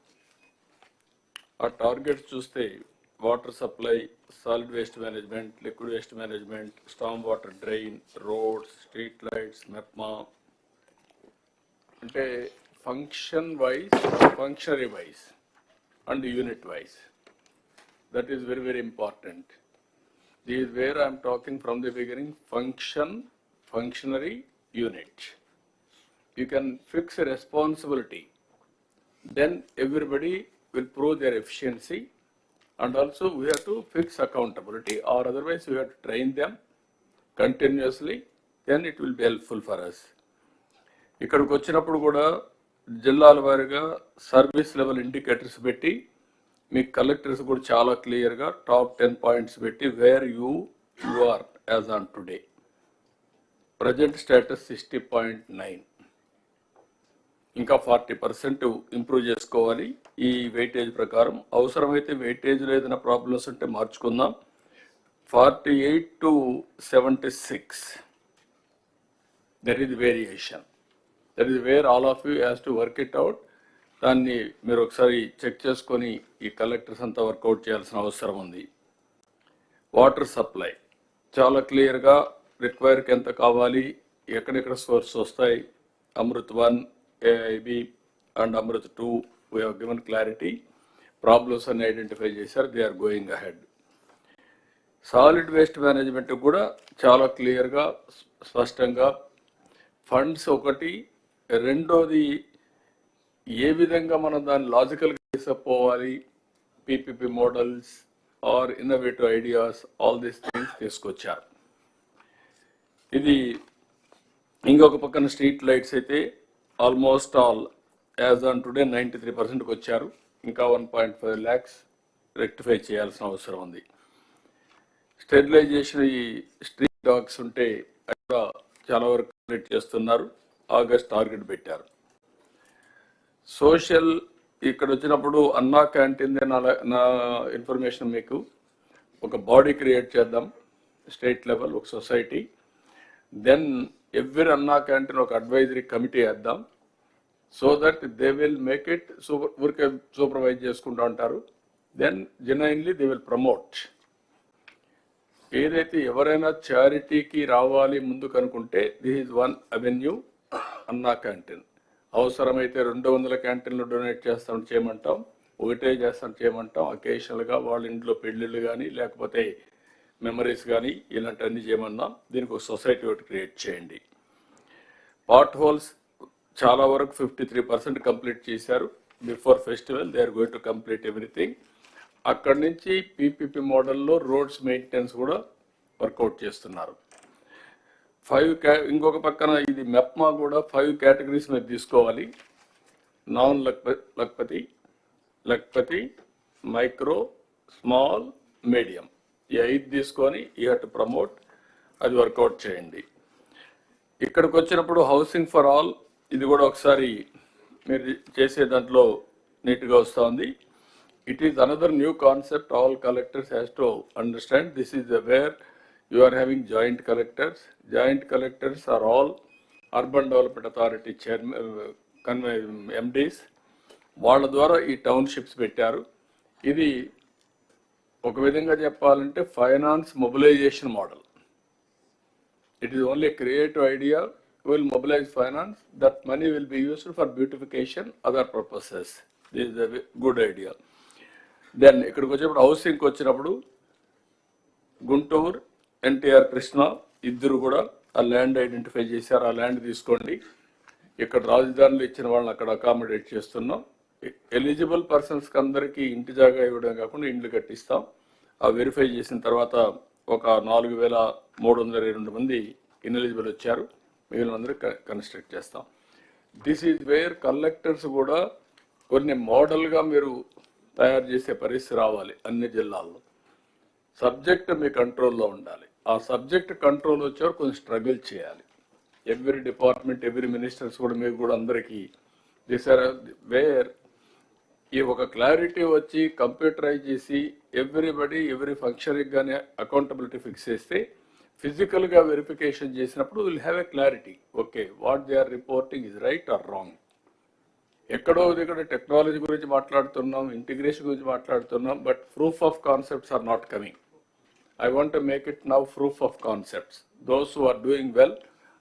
ఆ టార్గెట్స్ చూస్తే water supply, solid waste management, liquid waste management, storm water drain, roads, street lights, MEPMA, అంటే function wise, functionary wise and unit wise. That is very, very important. This is where I am talking from the beginning, function, functionary, unit. You can fix a responsibility. Then everybody will prove their efficiency, and also we have to fix accountability, or otherwise we have to train them continuously. Then it will be helpful for us. ఇక్కడికి వచ్చినప్పుడు కూడా జిల్లాల వారీగా service level indicators పెట్టి మీ collectors కూడా చాలా క్లియర్గా top 10 points పెట్టి where you are as on today. Present status 60.9, ఇంకా 40% ఇంప్రూవ్ చేసుకోవాలి ఈ వెయిటేజ్ ప్రకారం. అవసరమైతే వెయిటేజ్లో ఏదైనా ప్రాబ్లమ్స్ ఉంటే మార్చుకుందాం. 48 to 76 there is variation. That is where all of you has to work it out. దాన్ని మీరు ఒకసారి చెక్ చేసుకొని ఈ కలెక్టర్స్ అంతా వర్కౌట్ చేయాల్సిన అవసరం ఉంది. వాటర్ సప్లై చాలా క్లియర్గా రిక్వైర్కి ఎంత కావాలి, ఎక్కడెక్కడ సోర్స్ వస్తాయి. Amrut 1, AIB and Amrut 2 we have given clarity. Problems అన్ని ఐడెంటిఫై చేశారు, they are going ahead. Solid waste management కూడా చాలా క్లియర్గా స్పష్టంగా ఫండ్స్ ఒకటి, రెండోది ఏ విధంగా మనం దాన్ని లాజికల్గా తీసుకుపోవాలి, PPP models or innovative ideas, all these things తీసుకొచ్చారు. ఇది ఇంకొక పక్కన స్ట్రీట్ లైట్స్ అయితే almost all as on today 93%కి వచ్చారు. ఇంకా 1.5 lakhs రెక్టిఫై చేయాల్సిన అవసరం ఉంది. స్టెరిలైజేషన్ ఈ స్ట్రీట్ డాగ్స్ ఉంటే అక్కడ చాలా వరకు కంప్లీట్ చేస్తున్నారు. ఆగస్ట్ టార్గెట్ పెట్టారు. సోషల్ ఇక్కడ వచ్చినప్పుడు అన్నా క్యాంటీన్ నా ఇన్ఫర్మేషన్ మీకు ఒక బాడీ క్రియేట్ చేద్దాం, స్టేట్ లెవెల్ ఒక society. Then every Anna canteen ఒక అడ్వైజరీ కమిటీ వేద్దాం. So that they will make it ఊరికే సూపర్వైజ్ చేసుకుంటూ ఉంటారు. Then genuinely they will promote. ఏదైతే ఎవరైనా చారిటీకి రావాలి ముందుకు అనుకుంటే this is one avenue, Anna canteen. అవసరమైతే 200 క్యాంటీన్లు డొనేట్ చేస్తామని చేయమంటాం, ఒకటే చేస్తామని చేయమంటాం. అకేషనల్గా వాళ్ళ ఇంట్లో పెళ్ళిళ్ళు కానీ లేకపోతే మెమరీస్ కానీ ఇలాంటివన్నీ చేయమన్నాం. దీనికి ఒక సొసైటీ ఒకటి క్రియేట్ చేయండి. పాట్ హోల్స్ చాలా వరకు 53% కంప్లీట్ చేశారు. Before festival they are going to complete everything. అక్కడి నుంచి పీపీపీ మోడల్లో రోడ్స్ మెయింటెనెన్స్ కూడా వర్కౌట్ చేస్తున్నారు. 5 ఇంకొక పక్కన ఇది మెప్మా కూడా 5 కేటగిరీస్ మీద తీసుకోవాలి. Non Lakhpati, micro, small, medium, ఈ 5 తీసుకొని యూ హ్యావ్ టు ప్రమోట్. అది వర్కౌట్ చేయండి. ఇక్కడికి వచ్చినప్పుడు హౌసింగ్ ఫర్ ఆల్ ఇది కూడా ఒకసారి మీరు చేసే దాంట్లో నీట్గా వస్తుంది. It is another new concept all collectors has to understand. This is where you are having joint collectors. Joint collectors are all Urban Development Authority chairman, MDs. వాళ్ళ ద్వారా ఈ టౌన్షిప్స్ పెట్టారు. ఇది ఒక విధంగా చెప్పాలంటే finance mobilisation model. It is only a creative idea. We will mobilize finance. That money will be used for beautification, other purposes. This is a good idea. Then ఇక్కడికి వచ్చేప్పుడు హౌసింగ్కి వచ్చినప్పుడు గుంటూరు, ఎన్టీఆర్, కృష్ణ ఇద్దరు కూడా ఆ ల్యాండ్ ఐడెంటిఫై చేశారు. ఆ ల్యాండ్ తీసుకోండి. ఇక్కడ రాజధానిలో ఇచ్చిన వాళ్ళని అక్కడ అకామిడేట్ చేస్తున్నాం. ఎలిజిబుల్ పర్సన్స్కి అందరికీ ఇంటి జాగా ఇవ్వడం కాకుండా ఇండ్లు కట్టిస్తాం. ఆ వెరిఫై చేసిన తర్వాత ఒక 4,322 మంది ఇన్ఎలిజిబుల్ వచ్చారు. మిగిలిన అందరూ కన్స్ట్రక్ట్ చేస్తాం. దిస్ ఈజ్ వేర్ కలెక్టర్స్ కూడా కొన్ని మోడల్గా మీరు తయారు చేసే పరిస్థితి రావాలి. అన్ని జిల్లాల్లో సబ్జెక్ట్ మీ కంట్రోల్లో ఉండాలి. ఆ సబ్జెక్ట్ కంట్రోల్ వచ్చేవారు కొంచెం స్ట్రగుల్ చేయాలి. ఎవ్రీ డిపార్ట్మెంట్, ఎవ్రీ మినిస్టర్స్ కూడా మీకు కూడా అందరికీ దిస్ ఆర్ వేర్ ఈ ఒక క్లారిటీ వచ్చి కంప్యూటరైజ్ చేసి ఎవ్రీ ఫంక్షన్కి కానీ అకౌంటబిలిటీ ఫిక్స్ చేస్తే ఫిజికల్గా వెరిఫికేషన్ చేసినప్పుడు will have a clarity. Okay, what they are reporting is right or wrong. ఎక్కడో దగ్గర టెక్నాలజీ గురించి మాట్లాడుతున్నాం, ఇంటిగ్రేషన్ గురించి మాట్లాడుతున్నాం, but proof of concepts are not coming. I want to make it now proof of concepts. Those who are doing well,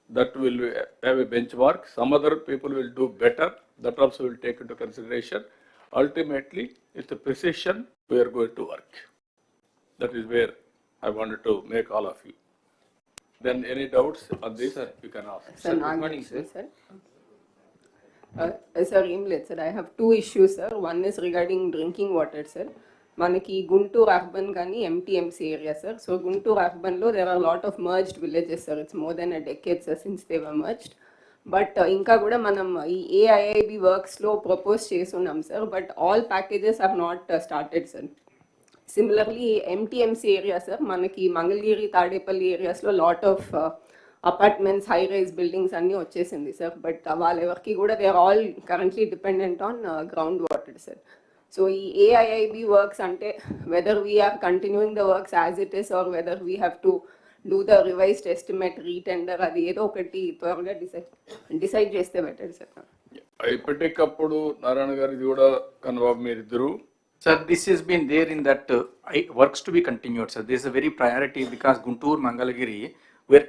that will have a benchmark. Some other people will do better. That also will take into consideration. Ultimately, with the precision, we are going to work. That is where I wanted to make all of you. Then any doubts on this, sir, you can ask. Sir, good morning, sir. Sir, sir, I have two issues, sir. One is regarding drinking water, sir. మనకి Guntur urban కానీ MTMC area sir. So Guntur అర్బన్లో there are lot of merged villages sir. It's more than a decade sir since they were merged. But ఇంకా కూడా మనం ఈ AIIB వర్క్స్లో propose చేస్తున్నాం సార్. But all packages are not started sir. Similarly MTMC area sir, మనకి మంగళగిరి తాడేపల్లి ఏరియాస్లో lot of apartments, high rise buildings అన్నీ వచ్చేసింది సార్. బట్ వాళ్ళెవరికి కూడా they are all currently dependent on ground water sir. So AIIB works ante whether we are continuing the works as it is or whether we have to do the revised estimate retender adi edo okati tvarga decide cheste better sir. ఇప్పటికప్పుడు నారాయణ గారు ఇది కూడా కన్వాబ్ మీరిద్దరు. Sir, this has been there in that works to be continued, sir. This is a very priority because Guntur, Mangalagiri, we are